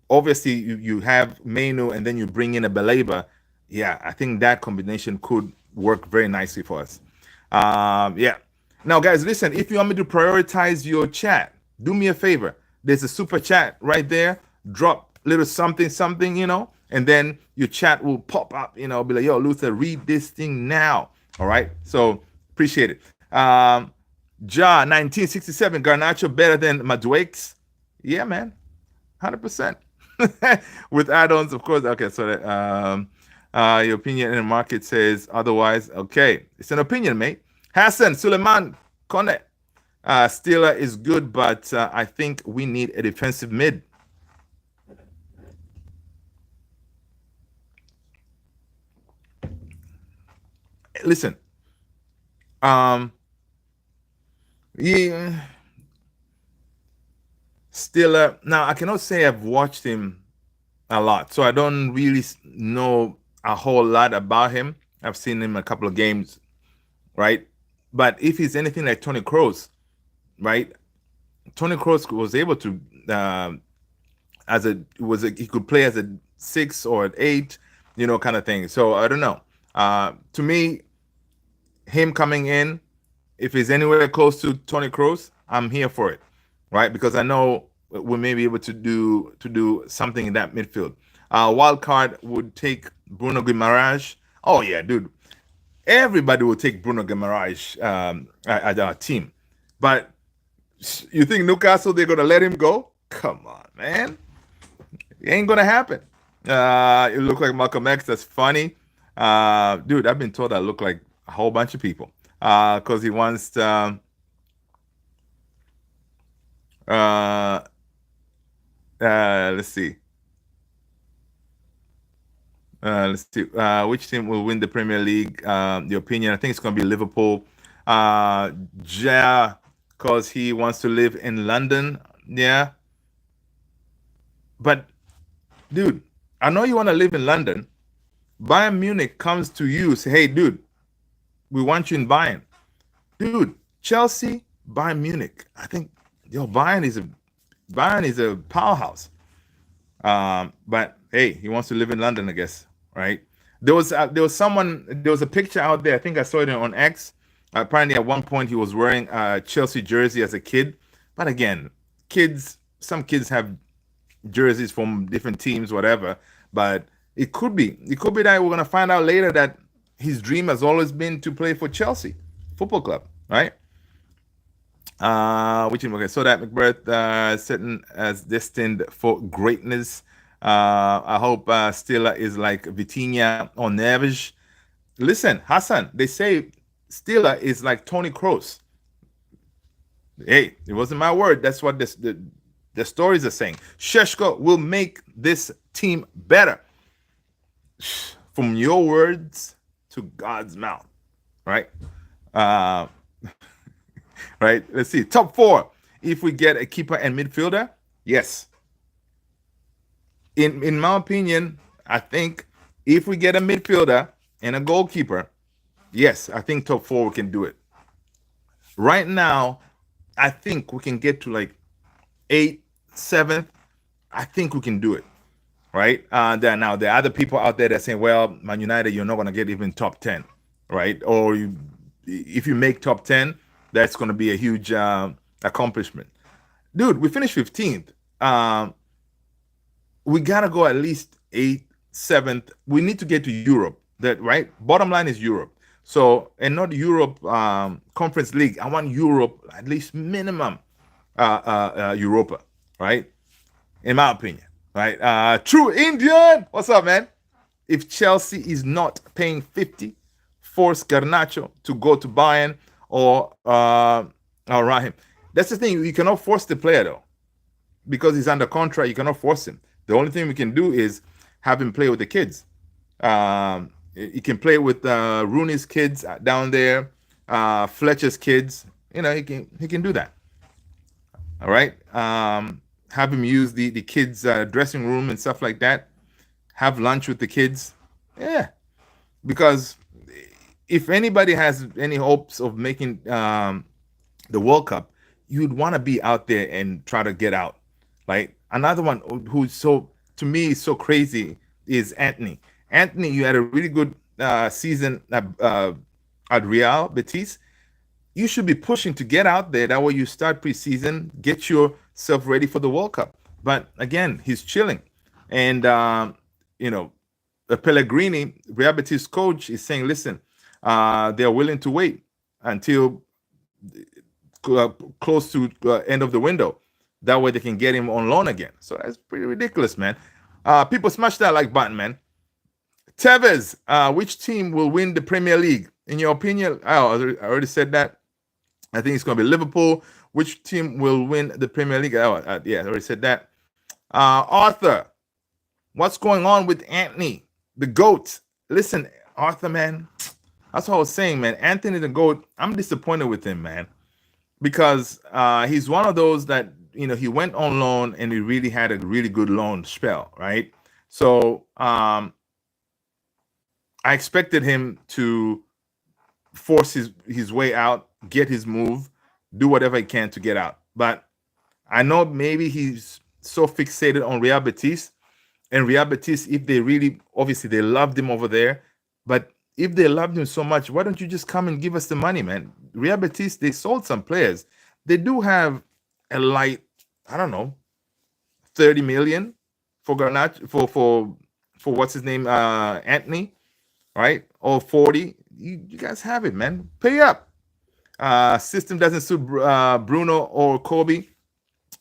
Obviously you have Mainoo and then you bring in a Baleba. Yeah, I think that combination could work very nicely for us. Yeah. Now, guys, listen, if you want me to prioritize your chat, do me a favor. There's a super chat right there. Drop a little something, and then your chat will pop up, be like, yo, Luther, read this thing now. All right. So appreciate it. Ja 1967, Garnacho better than Maduekes. Yeah, man. 100%. With add-ons, of course. Okay, so that your opinion in the market says otherwise. Okay, it's an opinion, mate. Hassan Suleiman Kone. Steeler is good, but I think we need a defensive mid. Listen, yeah. Stiller. Now, I cannot say I've watched him a lot, so I don't really know a whole lot about him. I've seen him a couple of games, right? But if he's anything like Tony Kroos, right? Tony Kroos was able to, he could play as a 6 or an 8, kind of thing. So I don't know. To me, him coming in, if he's anywhere close to Tony Kroos, I'm here for it. Right, because I know we may be able to do something in that midfield. Wild card would take Bruno Guimaraes. Oh yeah, dude. Everybody will take Bruno Guimaraes at our team. But you think Newcastle, they're gonna let him go? Come on, man. It ain't gonna happen. It look like Malcolm X. That's funny. Dude, I've been told I look like a whole bunch of people. Because he wants to, let's see. Let's see. Which team will win the Premier League? The opinion. I think it's going to be Liverpool. Yeah, because he wants to live in London. Yeah. But, dude, I know you want to live in London. Bayern Munich comes to you, say, hey, dude, we want you in Bayern. Dude, Chelsea, Bayern Munich. I think, Bayern is a powerhouse. But hey, he wants to live in London, I guess, right? There was a picture out there. I think I saw it on X. Apparently, at one point, he was wearing a Chelsea jersey as a kid. But again, some kids have jerseys from different teams, whatever. But it could be that we're gonna find out later that his dream has always been to play for Chelsea Football Club, right? Okay, so that McBeth sitting as destined for greatness. I hope Stiller is like Vitinha or Neves. Listen, Hassan, they say Stiller is like Tony Kroos. Hey, it wasn't my word. That's what the stories are saying. Sheshko will make this team better. From your words to God's mouth, right? Right. Let's see. Top 4. If we get a keeper and midfielder, yes. In my opinion, I think if we get a midfielder and a goalkeeper, yes, I think top 4 we can do it. Right now, I think we can get to like 8th, 7th. I think we can do it. Right? There are other people out there that saying, well, Man United, you're not going to get even top 10. Right? Or if you make top 10, that's going to be a huge accomplishment. Dude, we finished 15th. We got to go at least 8th, 7th. We need to get to Europe. Right? Bottom line is Europe. So, and not Europe Conference League. I want Europe, at least minimum Europa. Right? In my opinion. Right? True Indian. What's up, man? If Chelsea is not paying 50, force Garnacho to go to Bayern or Rahim. That's the thing. You cannot force the player, though. Because he's under contract, you cannot force him. The only thing we can do is have him play with the kids. He can play with Rooney's kids down there, Fletcher's kids. He can do that. All right? Have him use the kids' dressing room and stuff like that. Have lunch with the kids. Yeah. Because if anybody has any hopes of making the World Cup, you'd want to be out there and try to get out. Like another one who's to me is so crazy is Antony. Antony, you had a really good season at Real Betis. You should be pushing to get out there. That way you start preseason, get yourself ready for the World Cup. But again, he's chilling. And, Pellegrini, Real Betis coach, is saying, listen, they're willing to wait until close to end of the window. That way they can get him on loan again. So that's pretty ridiculous, man. People smash that like button, man. Tevez, which team will win the Premier League? In your opinion, I already said that. I think it's going to be Liverpool. Which team will win the Premier League? Yeah, I already said that. Arthur, what's going on with Antony, the GOAT? Listen, Arthur, man, that's what I was saying, man. Antony, the GOAT, I'm disappointed with him, man, because he's one of those that, he went on loan and he really had a really good loan spell, right? So I expected him to force his way out, get his move, do whatever he can to get out. But I know maybe he's so fixated on Real Betis. And Real Betis, if they really, obviously they loved him over there, but if they loved him so much, why don't you just come and give us the money, man? Real Betis, they sold some players. They do have a light, I don't know, 30 million for Garnacho, for what's his name, Antony, right? Or 40. You guys have it, man. Pay up. System doesn't suit Bruno or Kobe.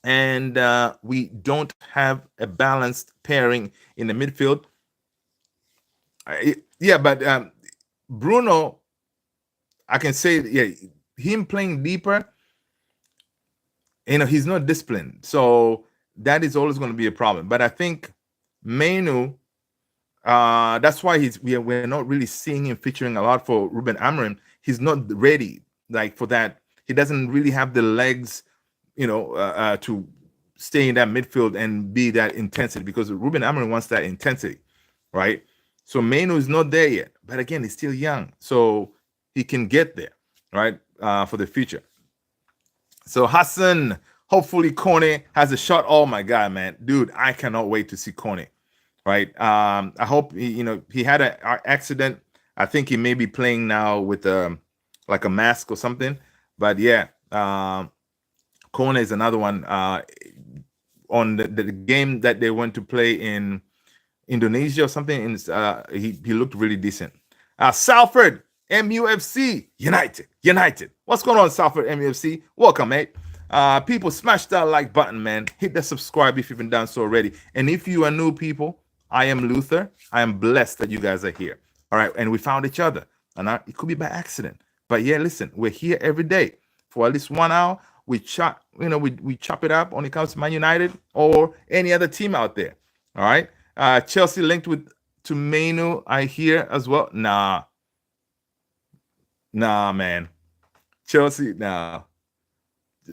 and we don't have a balanced pairing in the midfield. Yeah, but Bruno, I can say, yeah, him playing deeper, he's not disciplined, so that is always going to be a problem. But I think Menu, that's why we're not really seeing him featuring a lot for Ruben Amorim. He's not ready like for that. He doesn't really have the legs, to stay in that midfield and be that intensity, because Ruben Amorim wants that intensity, right? So Menu is not there yet, but again, he's still young, so he can get there, right, for the future. So Hassan, hopefully Kone has a shot. Oh my God, man, dude, I cannot wait to see Kone. Right. I hope he had an accident. I think he may be playing now with like a mask or something. But yeah, Kone is another one. On the game that they went to play in Indonesia or something, he looked really decent. Salford MUFC United. What's going on, Salford MUFC? Welcome, mate. People, smash that like button, man. Hit that subscribe if you've been done so already. And if you are new people, I am Luther. I am blessed that you guys are here. All right, and we found each other, and it could be by accident. But yeah, listen, we're here every day for at least 1 hour. We chop, we chop it up when it comes to Man United or any other team out there. All right. Chelsea linked to Menu, I hear as well. Nah, man. Chelsea, nah.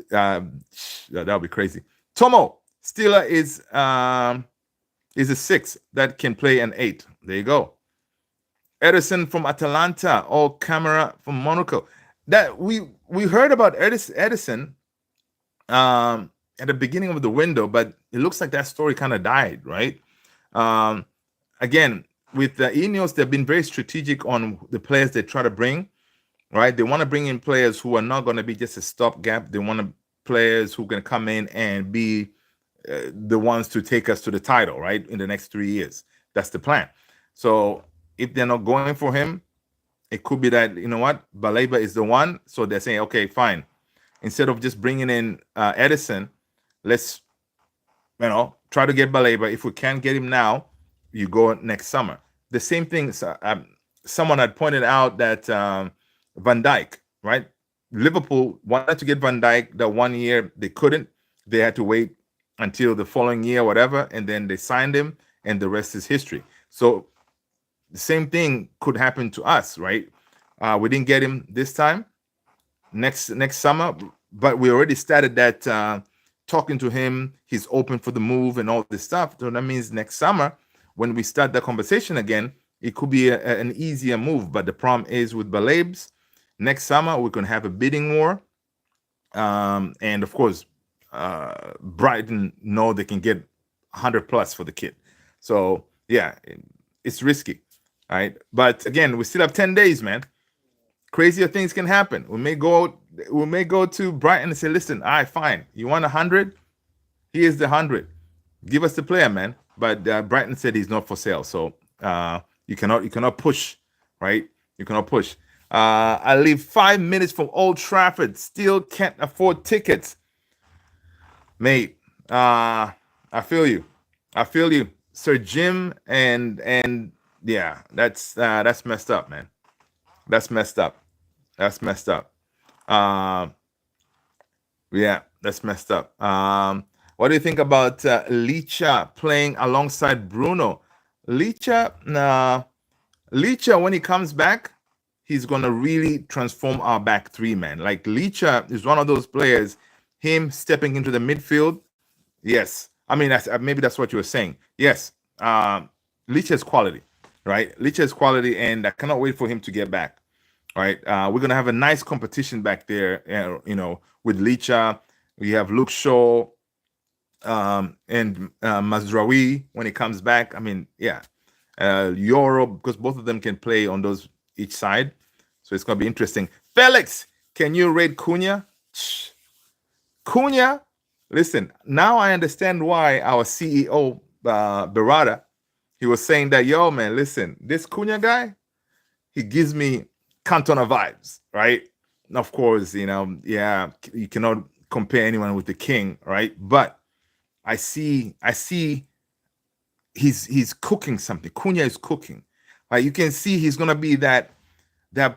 That'll be crazy. Tomo Steeler is a 6 that can play an 8. There you go. Edison from Atalanta or Camera from Monaco. That we heard about Edison at the beginning of the window, but it looks like that story kind of died, right? Again, with the Ineos, they've been very strategic on the players they try to bring, right? They want to bring in players who are not going to be just a stopgap. They want players who can come in and be the ones to take us to the title, right, in the next 3 years. That's the plan. So if they're not going for him, it could be that, Baleba is the one. So they're saying, okay, fine. Instead of just bringing in Edison, let's, try to get Baleba. If we can't get him now, you go next summer. The same thing, someone had pointed out that Van Dijk, right? Liverpool wanted to get Van Dijk that 1 year. They couldn't. They had to wait until the following year, whatever, and then they signed him, and the rest is history. So the same thing could happen to us, right? We didn't get him this time, next summer, but we already started that talking to him. He's open for the move and all this stuff. So that means next summer, when we start the conversation again, it could be an easier move. But the problem is with Balebs, next summer we can have a bidding war, and of course, Brighton know they can get 100 plus for the kid. So yeah, it's risky, right? But again, we still have 10 days, man. Crazier things can happen. We may go to Brighton and say, listen, all right, fine. You want 100? Here's the 100. Give us the player, man. But Brighton said he's not for sale. So you cannot push, right? You cannot push. I live 5 minutes from Old Trafford. Still can't afford tickets. Mate, I feel you. Sir Jim, and yeah, that's messed up, man. That's messed up. Yeah, that's messed up. What do you think about Licha playing alongside Bruno? Licha, when he comes back, he's gonna really transform our back three, man. Like Licha is one of those players. Him stepping into the midfield, yes. I mean, maybe that's what you were saying. Yes, Licha is quality, right? Licha is quality, and I cannot wait for him to get back. Right, we're gonna have a nice competition back there. With Licha, we have Luke Shaw, and Mazraoui when he comes back. I mean, yeah, Euro, because both of them can play on those each side, so it's gonna be interesting. Felix, can you rate Cunha? Cunha, listen. Now I understand why our CEO Berada, he was saying that, yo, man, listen, this Cunha guy, he gives me Cantona vibes, right? And of course, yeah, you cannot compare anyone with the king, right? But I see he's cooking something. Cunha is cooking. Like you can see he's gonna be that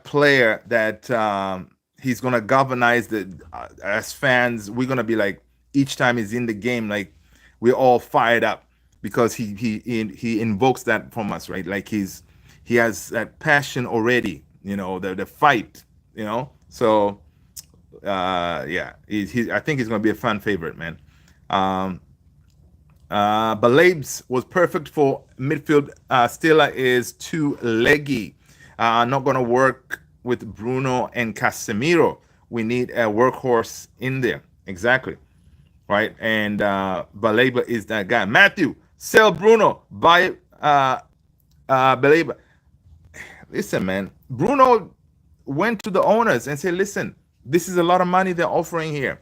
player that he's gonna galvanize the as fans. We're gonna be like each time he's in the game, like we're all fired up because he invokes that from us, right? Like he has that passion already, the fight, So yeah, I think he's gonna be a fan favorite, man. Balabes was perfect for midfield. Stiller is too leggy. Not going to work with Bruno and Casemiro. We need a workhorse in there. Exactly. Right. And Baleba is that guy. Matthew, sell Bruno. Buy Baleba. Listen, man. Bruno went to the owners and said, listen, this is a lot of money they're offering here.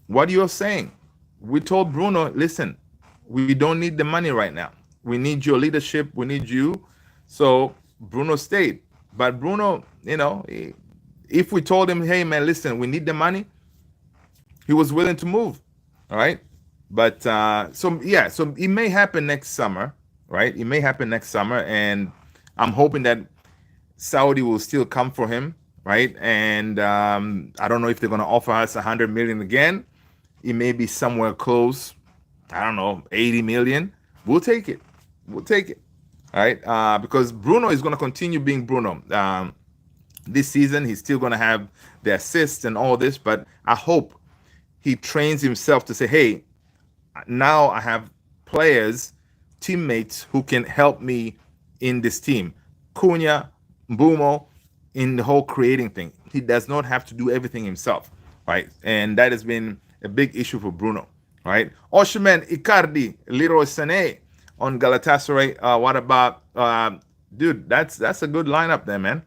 What are you saying? We told Bruno, listen, we don't need the money right now. We need your leadership. We need you. So Bruno stayed. But Bruno, if we told him, hey, man, listen, we need the money, he was willing to move. All right. But so it may happen next summer, right? It may happen next summer. And I'm hoping that Saudi will still come for him, right? And I don't know if they're going to offer us 100 million again. It may be somewhere close. I don't know, 80 million. We'll take it. All right. Because Bruno is going to continue being Bruno. This season, he's still going to have the assists and all this. But I hope he trains himself to say, hey, now I have players, teammates who can help me in this team. Cunha, Mbumo, in the whole creating thing. He does not have to do everything himself. Right. And that has been a big issue for Bruno, right? Osimhen, Icardi, Leroy Sané on Galatasaray. What about, dude? That's a good lineup there, man.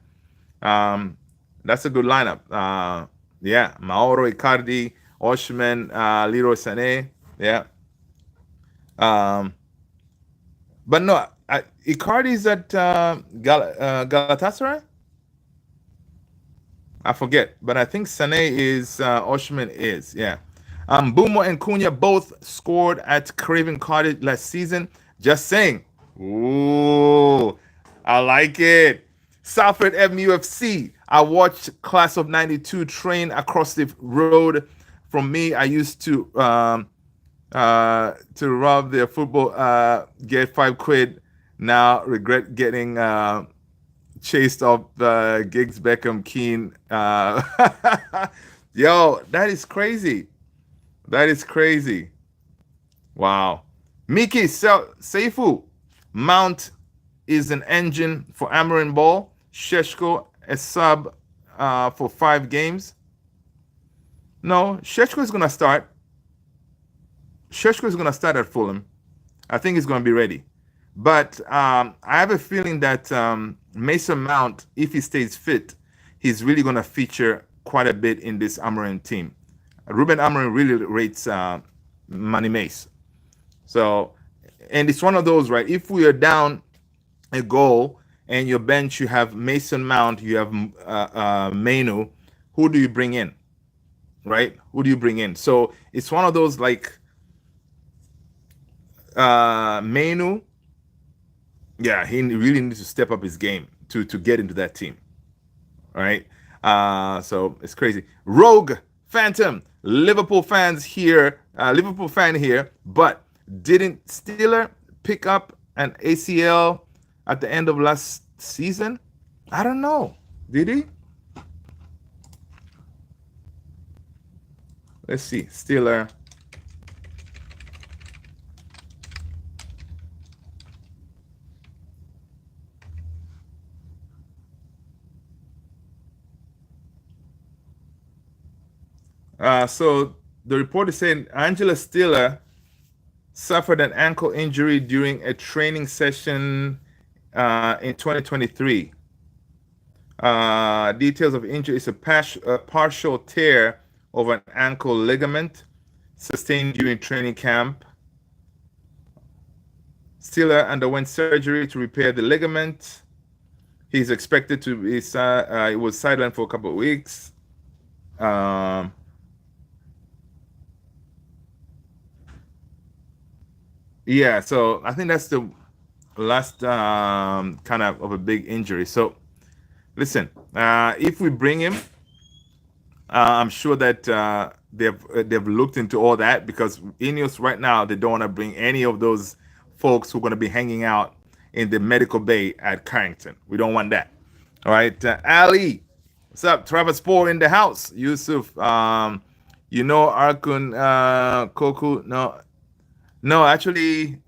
That's a good lineup. Yeah, Mauro Icardi, Osimhen, Leroy Sané. Yeah. But no, Icardi's at Galatasaray. I forget, but I think Sané is Osimhen is, yeah. Bumo and Cunha both scored at Craven Cottage last season. Just saying. Ooh, I like it. Salford MUFC. I watched Class of 92 train across the road from me. I used to rob their football, get £5. Now regret getting chased off Giggs Beckham Keane. Yo, that is crazy. That is crazy. Wow. Miki Seifu. Mount is an engine for Amarin Ball. Sheshko, a sub for 5 games. No, Sheshko is going to start. Sheshko is going to start at Fulham. I think he's going to be ready. But I have a feeling that Mason Mount, if he stays fit, he's really going to feature quite a bit in this Amarin team. Ruben Amorim really rates Manny Mace. So, and it's one of those, right? If we are down a goal and your bench, you have Mason Mount, you have Mainu, who do you bring in? Right? Who do you bring in? So it's one of those like Mainu. Yeah, he really needs to step up his game to get into that team. All right. So it's crazy. Rogue Phantom, Liverpool fan here, but didn't Steeler pick up an ACL at the end of last season? I don't know. Did he? Let's see. Steeler. So the report is saying Angelo Stiller suffered an ankle injury during a training session in 2023. Details of injury is a partial tear of an ankle ligament sustained during training camp. Stiller underwent surgery to repair the ligament. He's expected to be he was sidelined for a couple of weeks. Yeah, so I think that's the last kind of a big injury. So listen, if we bring him, I'm sure that they've looked into all that because Ineos right now they don't want to bring any of those folks who are going to be hanging out in the medical bay at Carrington. We don't want that. All right, Ali, what's up? Travis Spore in the house. Yusuf, Arkun Koku. No, no, actually,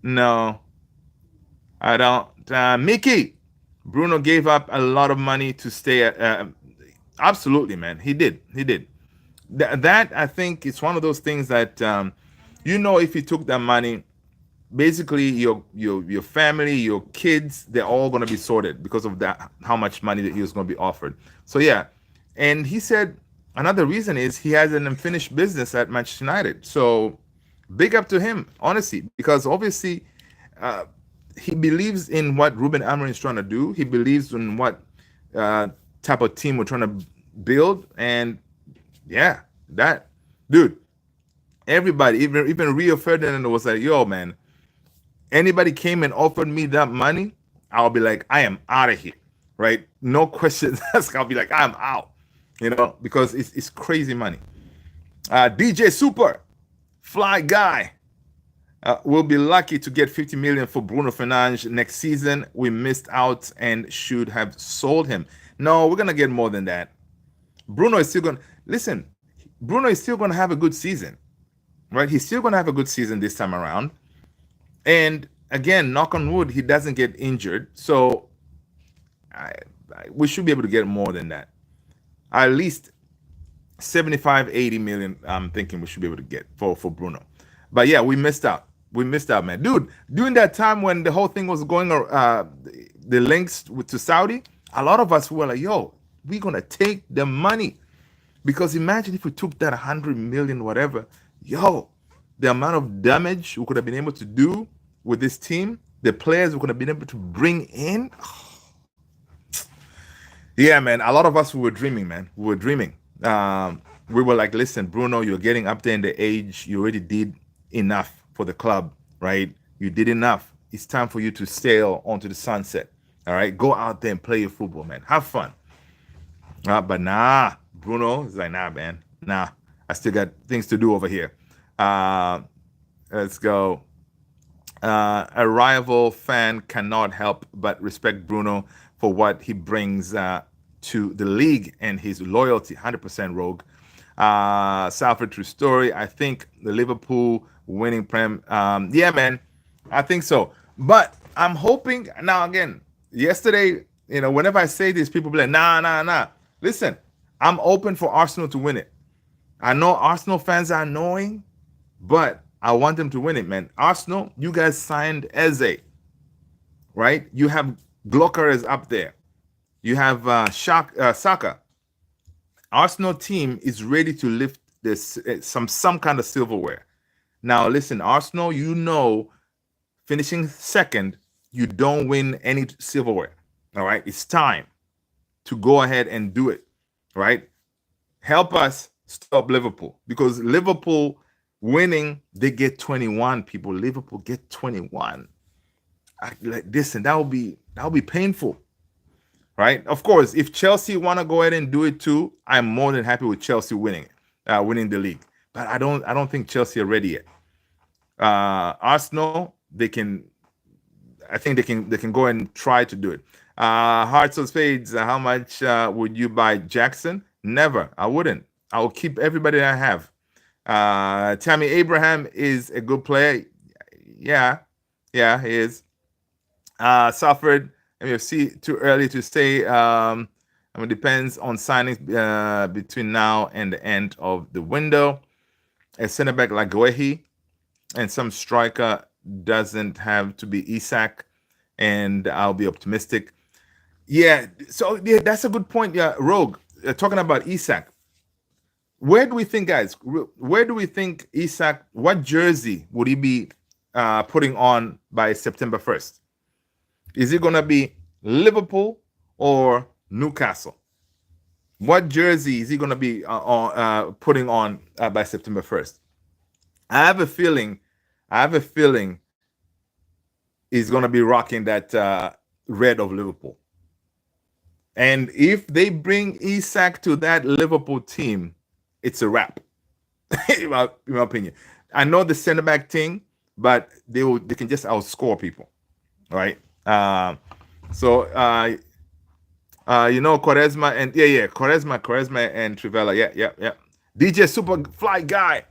no, I don't. Mickey, Bruno gave up a lot of money to stay at. Absolutely, man. He did. He did. That I think it's one of those things that if you took that money, basically your family, your kids, they're all going to be sorted because of that how much money that he was going to be offered. So yeah, and he said another reason is he has an unfinished business at Manchester United. So big up to him, honestly, because obviously uh, he believes in what Ruben Amorim is trying to do. He believes in what uh, type of team we're trying to build, and yeah, that dude, everybody, even Rio Ferdinand was like, "Yo, man, anybody came and offered me that money, I'll be like, I am out of here, right? No questions asked. I'll be like, I'm out, because it's crazy money." DJ Super, fly guy. We'll be lucky to get 50 million for Bruno Fernandes next season. We missed out and should have sold him. No, we're gonna get more than that. Bruno is still going. Listen, Bruno is still going to have a good season, right? He's still going to have a good season this time around. And again, knock on wood, he doesn't get injured. So we should be able to get more than that. At least 75, 80 million, I'm thinking we should be able to get for Bruno. But yeah, we missed out. We missed out, man. Dude, during that time when the whole thing was going, the links to Saudi, a lot of us were like, yo, we're going to take the money. Because imagine if we took that 100 million, whatever, yo, the amount of damage we could have been able to do with this team, the players we could have been able to bring in. Yeah, man, a lot of us, we were dreaming, man. We were dreaming. We were like, listen, Bruno, you're getting up there in the age. You already did enough for the club, right? You did enough. It's time for you to sail onto the sunset. All right, go out there and play your football, man. Have fun. But nah, Bruno is like, nah, man. Nah, I still got things to do over here. Let's go. A rival fan cannot help but respect Bruno for what he brings to the league and his loyalty. 100% Rogue. Salford true story. I think the Liverpool winning Prem. Yeah, man, I think so. But I'm hoping now. Again, yesterday, whenever I say this, people be like, nah. Listen, I'm open for Arsenal to win it. I know Arsenal fans are annoying, but I want them to win it, man. Arsenal, you guys signed Eze, right? You have Glocker is up there. You have Saka. Arsenal team is ready to lift this some kind of silverware. Now, listen, Arsenal, finishing second, you don't win any silverware. All right, it's time to go ahead and do it. Right, help us stop Liverpool because Liverpool winning, they get 21. People, Liverpool get 21. Like this, and that will be painful. Right? Of course, if Chelsea want to go ahead and do it too, I'm more than happy with Chelsea winning the league. But I don't think Chelsea are ready yet. Arsenal, they can. I think they can go and try to do it. Hearts of Spades, how much would you buy Jackson? Never. I wouldn't. I will keep everybody that I have. Tammy Abraham is a good player. Yeah, he is. Suffered. MFC too early to say. It depends on signings between now and the end of the window. A center back like Guehi and some striker doesn't have to be Isak, and I'll be optimistic. Yeah, so yeah, that's a good point. Yeah, Rogue, talking about Isak. Where do we think, guys? Where do we think Isak? What jersey would he be putting on by September 1st? Is it gonna be Liverpool or Newcastle? What jersey is he gonna be putting on by September 1st? I have a feeling I have a feeling he's going to be rocking that red of Liverpool. And if they bring Isak to that Liverpool team, it's a wrap, in my opinion. I know the center back thing, but they can just outscore people, right? So you know, Quaresma and Quaresma and Trivella. Yeah. DJ Superfly guy.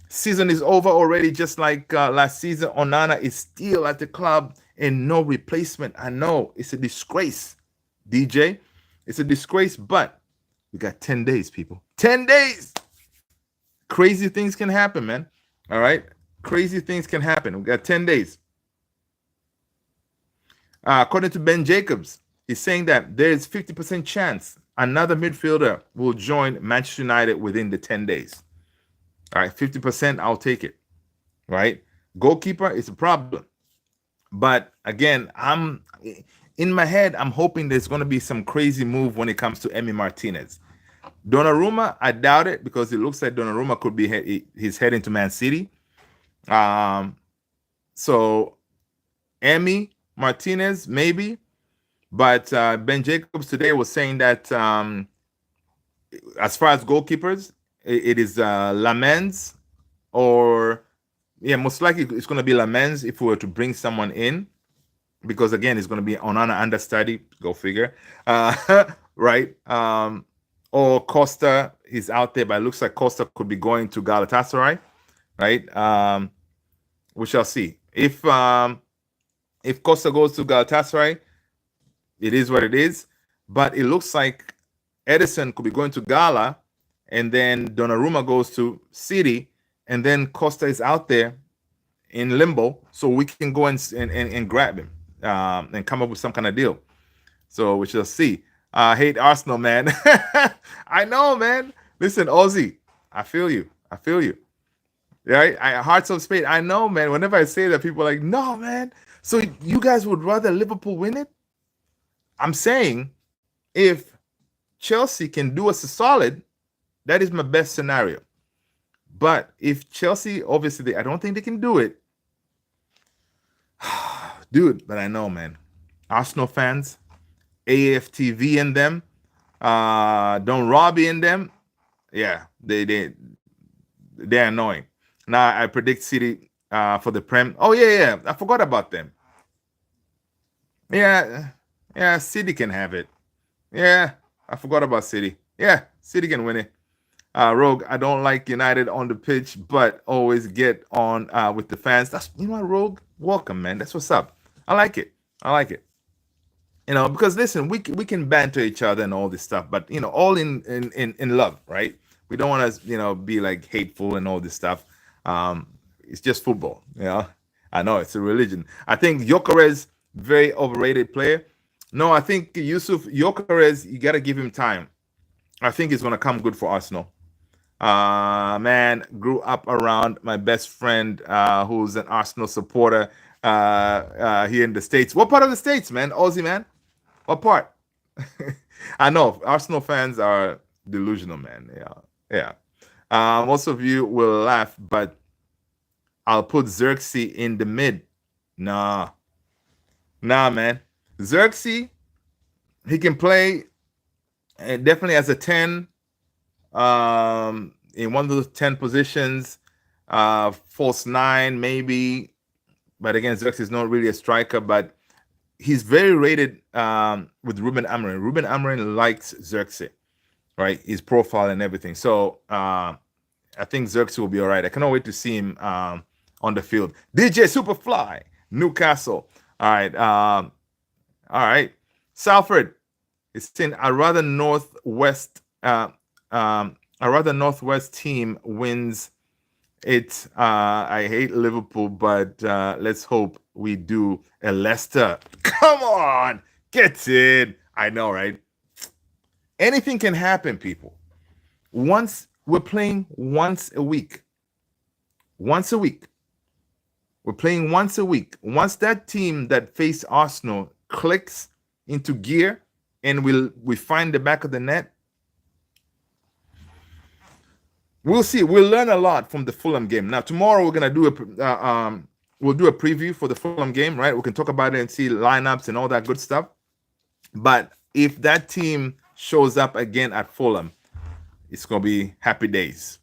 Season is over already, just like last season. Onana is still at the club and no replacement. I know it's a disgrace, DJ. It's a disgrace, but we got 10 days, people. 10 days. Crazy things can happen, man. All right? Crazy things can happen. We got 10 days. According to Ben Jacobs, he's saying that there's 50% chance another midfielder will join Manchester United within the 10 days. All right, 50%, I'll take it. Right? Goalkeeper is a problem. But again, in my head, I'm hoping there's going to be some crazy move when it comes to Emi Martinez. Donnarumma, I doubt it, because it looks like Donnarumma could be he's heading to Man City. So Emi Martinez, maybe. But Ben Jacobs today was saying that as far as goalkeepers, it is Lamens, or most likely it's going to be Lamens if we were to bring someone in, because again, it's going to be Onana understudy. Go figure, right? Or Costa is out there, but it looks like Costa could be going to Galatasaray, right? We shall see. If Costa goes to Galatasaray, it is what it is. But it looks like Edison could be going to Gala, and then Donnarumma goes to City, and then Costa is out there in limbo, so we can go and grab him and come up with some kind of deal. So we shall see. I hate Arsenal, man. I know, man. Listen, Ozzy, I feel you. Right? Hearts of Spade. I know, man. Whenever I say that, people are like, no, man. So you guys would rather Liverpool win it? I'm saying if Chelsea can do us a solid, that is my best scenario. But if Chelsea, obviously, I don't think they can do it. Dude, but I know, man. Arsenal fans, AFTV in them, Don Robbie in them. Yeah, they're annoying. Now I predict City for the Prem. Oh yeah, I forgot about them. Yeah, City can have it. Yeah, I forgot about City. Yeah, City can win it. Rogue, I don't like United on the pitch, but always get on with the fans. That's, you know what, Rogue? Welcome, man. That's what's up. I like it. You know, because listen, we can banter each other and all this stuff, but you know, all in love, right? We don't want to, be like hateful and all this stuff. It's just football, I know it's a religion. I think Gyökeres, very overrated player. No, I think Yusuf Gyökeres, you got to give him time. I think he's going to come good for Arsenal. Man, grew up around my best friend who's an Arsenal supporter here in the States. What part of the States, man? Aussie, man? What part? I know Arsenal fans are delusional, man. Yeah. Most of you will laugh, but I'll put Xerxes in the mid. Nah, man. Xerxes, he can play definitely as a 10 in one of those 10 positions, false 9 maybe. But again, Xerxes is not really a striker, but he's very rated with Ruben Amorim. Ruben Amorim likes Xerxes, right? His profile and everything. So I think Xerxes will be all right. I cannot wait to see him on the field. DJ Superfly, Newcastle. All right. Salford is saying a rather northwest team wins it. I hate Liverpool, but let's hope we do a Leicester. Come on, get in. I know, right? Anything can happen, people. We're playing once a week. We're playing once a week. Once that team that faced Arsenal clicks into gear and we find the back of the net, we'll see. We'll learn a lot from the Fulham game. Now tomorrow we're gonna do we'll do a preview for the Fulham game, right? We can talk about it and see lineups and all that good stuff. But if that team shows up again at Fulham, it's gonna be happy days.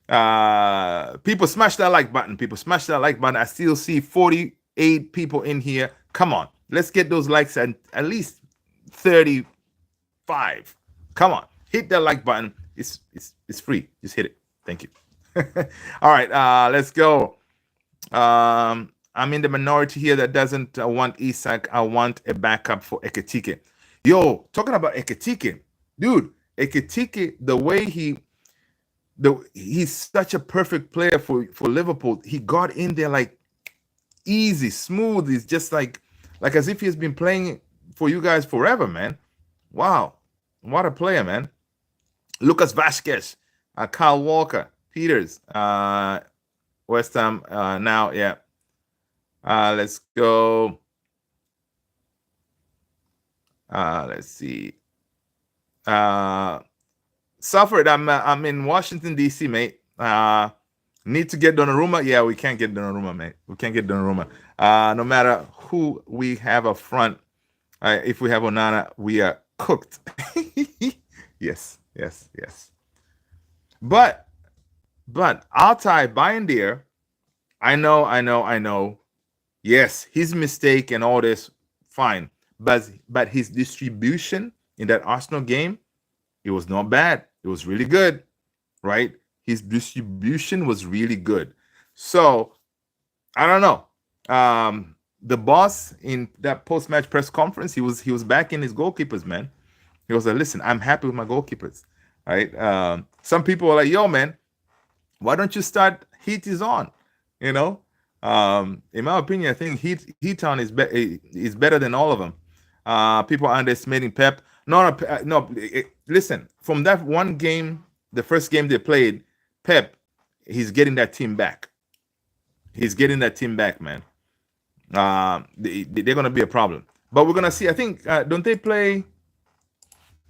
People smash that like button. People smash that like button. I still see 48 people in here. Come on, let's get those likes at least 35. Come on, hit that like button. It's free. Just hit it. Thank you. All right, let's go. I'm in the minority here that doesn't want Isak. I want a backup for Ekitike. Yo, talking about Ekitike, dude. Ekitike, the way he's such a perfect player for Liverpool. He got in there like easy, smooth. He's just like as if he's been playing for you guys forever, man. Wow, what a player, man. Lucas Vasquez, Kyle Walker, Peters, West Ham now, yeah. Let's go. Let's see. Suffered. I'm in Washington D.C., mate. Need to get Donnarumma. Yeah, we can't get Donnarumma, mate. We can't get Donnarumma. No matter who we have up front, if we have Onana, we are cooked. Yes. But Altai Bindier, I know. Yes, his mistake and all this, fine. But his distribution in that Arsenal game, it was not bad. It was really good, right? His distribution was really good. So I don't know. The boss in that post-match press conference, he was backing his goalkeepers, man. He was like, listen, I'm happy with my goalkeepers. Right? Some people are like, yo, man, why don't you start Heat is on? You know? In my opinion, I think Heat on is better than all of them. People are underestimating Pep. No. Listen, from that one game, the first game they played, Pep, he's getting that team back. He's getting that team back, man. They're gonna be a problem, but we're gonna see. I think don't they play?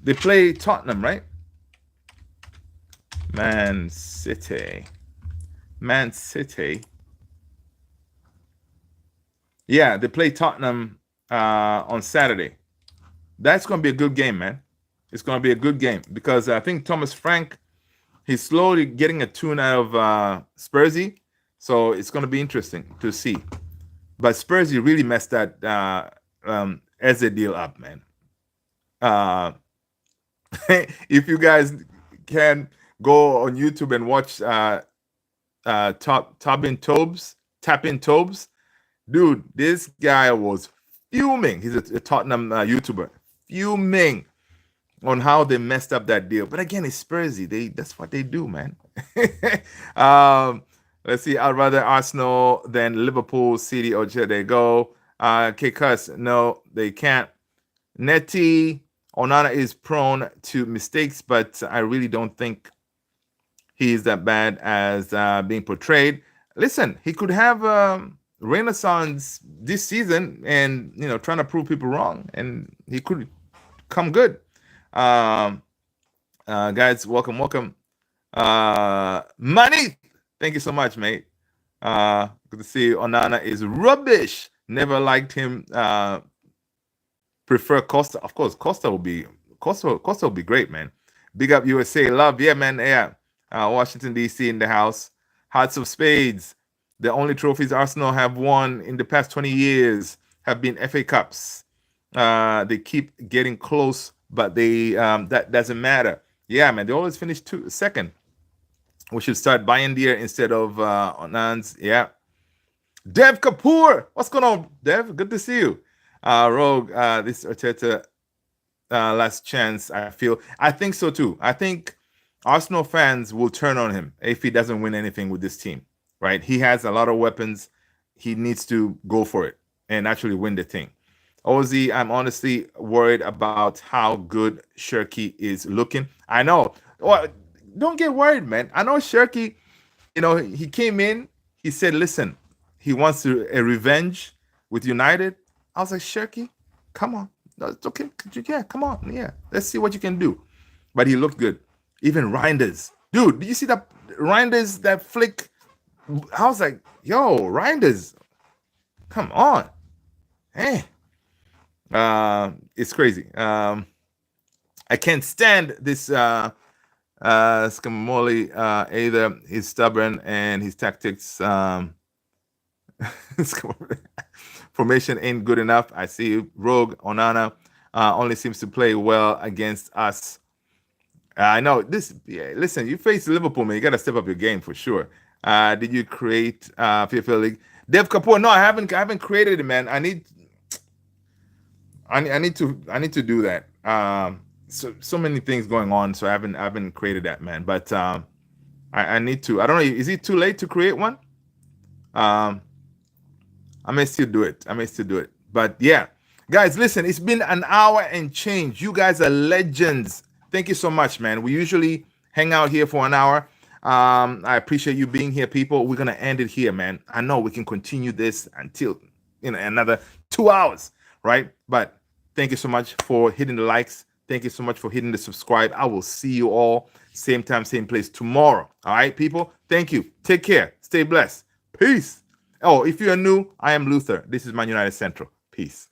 They play Tottenham, right? Man City. Yeah, they play Tottenhm on Saturday. That's going to be a good game, man. It's going to be a good game because I think Thomas Frank, he's slowly getting a tune out of Spursy. So it's going to be interesting to see. But Spursy really messed that Eze deal up, man. If you guys can go on YouTube and watch Tap in Tobes, dude, this guy was fuming. He's a Tottenham YouTuber, fuming on how they messed up that deal. But again, it's Spursy. That's what they do, man. Let's see. I'd rather Arsenal than Liverpool, City, or there they go. K-Cuss, no, they can't. Netty, Onana is prone to mistakes, but I really don't think he is that bad as being portrayed. Listen, he could have renaissance this season and, trying to prove people wrong, and he could come good. Guys, welcome. Money, thank you so much, mate. Good to see you. Onana is rubbish. Never liked him. Prefer Costa. Of course, Costa will be great, man. Big up USA. Love. Yeah, man. Yeah. Washington, D.C. in the house. Hearts of Spades. The only trophies Arsenal have won in the past 20 years have been FA Cups. They keep getting close, but that doesn't matter. Yeah, man. They always finish second. We should start buying deer instead of Onans. Yeah. Dev Kapoor. What's going on, Dev? Good to see you. Rogue, this Arteta last chance, I think so too. I think Arsenal fans will turn on him if he doesn't win anything with this team, right? He has a lot of weapons. He needs to go for it and actually win the thing. Ozzy, I'm honestly worried about how good Shirky is looking. I know. Well, don't get worried, man. I know Shirky, he came in, he said, listen, he wants a revenge with United. I was like, Shirky, come on. No, it's okay. Yeah, come on. Yeah, let's see what you can do. But he looked good. Even Reinders. Dude, did you see that Reinders, that flick, I was like, yo, Reinders, come on. Hey. It's crazy. I can't stand this Scamoli. Either he's stubborn and his tactics formation ain't good enough. I see Rogue Onana only seems to play well against us. I know this. Yeah, listen, you face Liverpool, man. You got to step up your game for sure. Did you create FIFA League? Dev Kapoor? No, I haven't created it, man. I need to do that. So many things going on, so I haven't created that, man. But I need to. I don't know. Is it too late to create one? I may still do it. But yeah, guys, listen. It's been an hour and change. You guys are legends. Thank you so much, man. We usually hang out here for an hour. I appreciate you being here, people. We're gonna end it here, man. I know we can continue this until another 2 hours, right? But thank you so much for hitting the likes. Thank you so much for hitting the subscribe. I will see you all same time, same place tomorrow. All right, people. Thank you. Take care. Stay blessed. Peace. Oh, if you're new, I am Luther. This is Man United Central. Peace.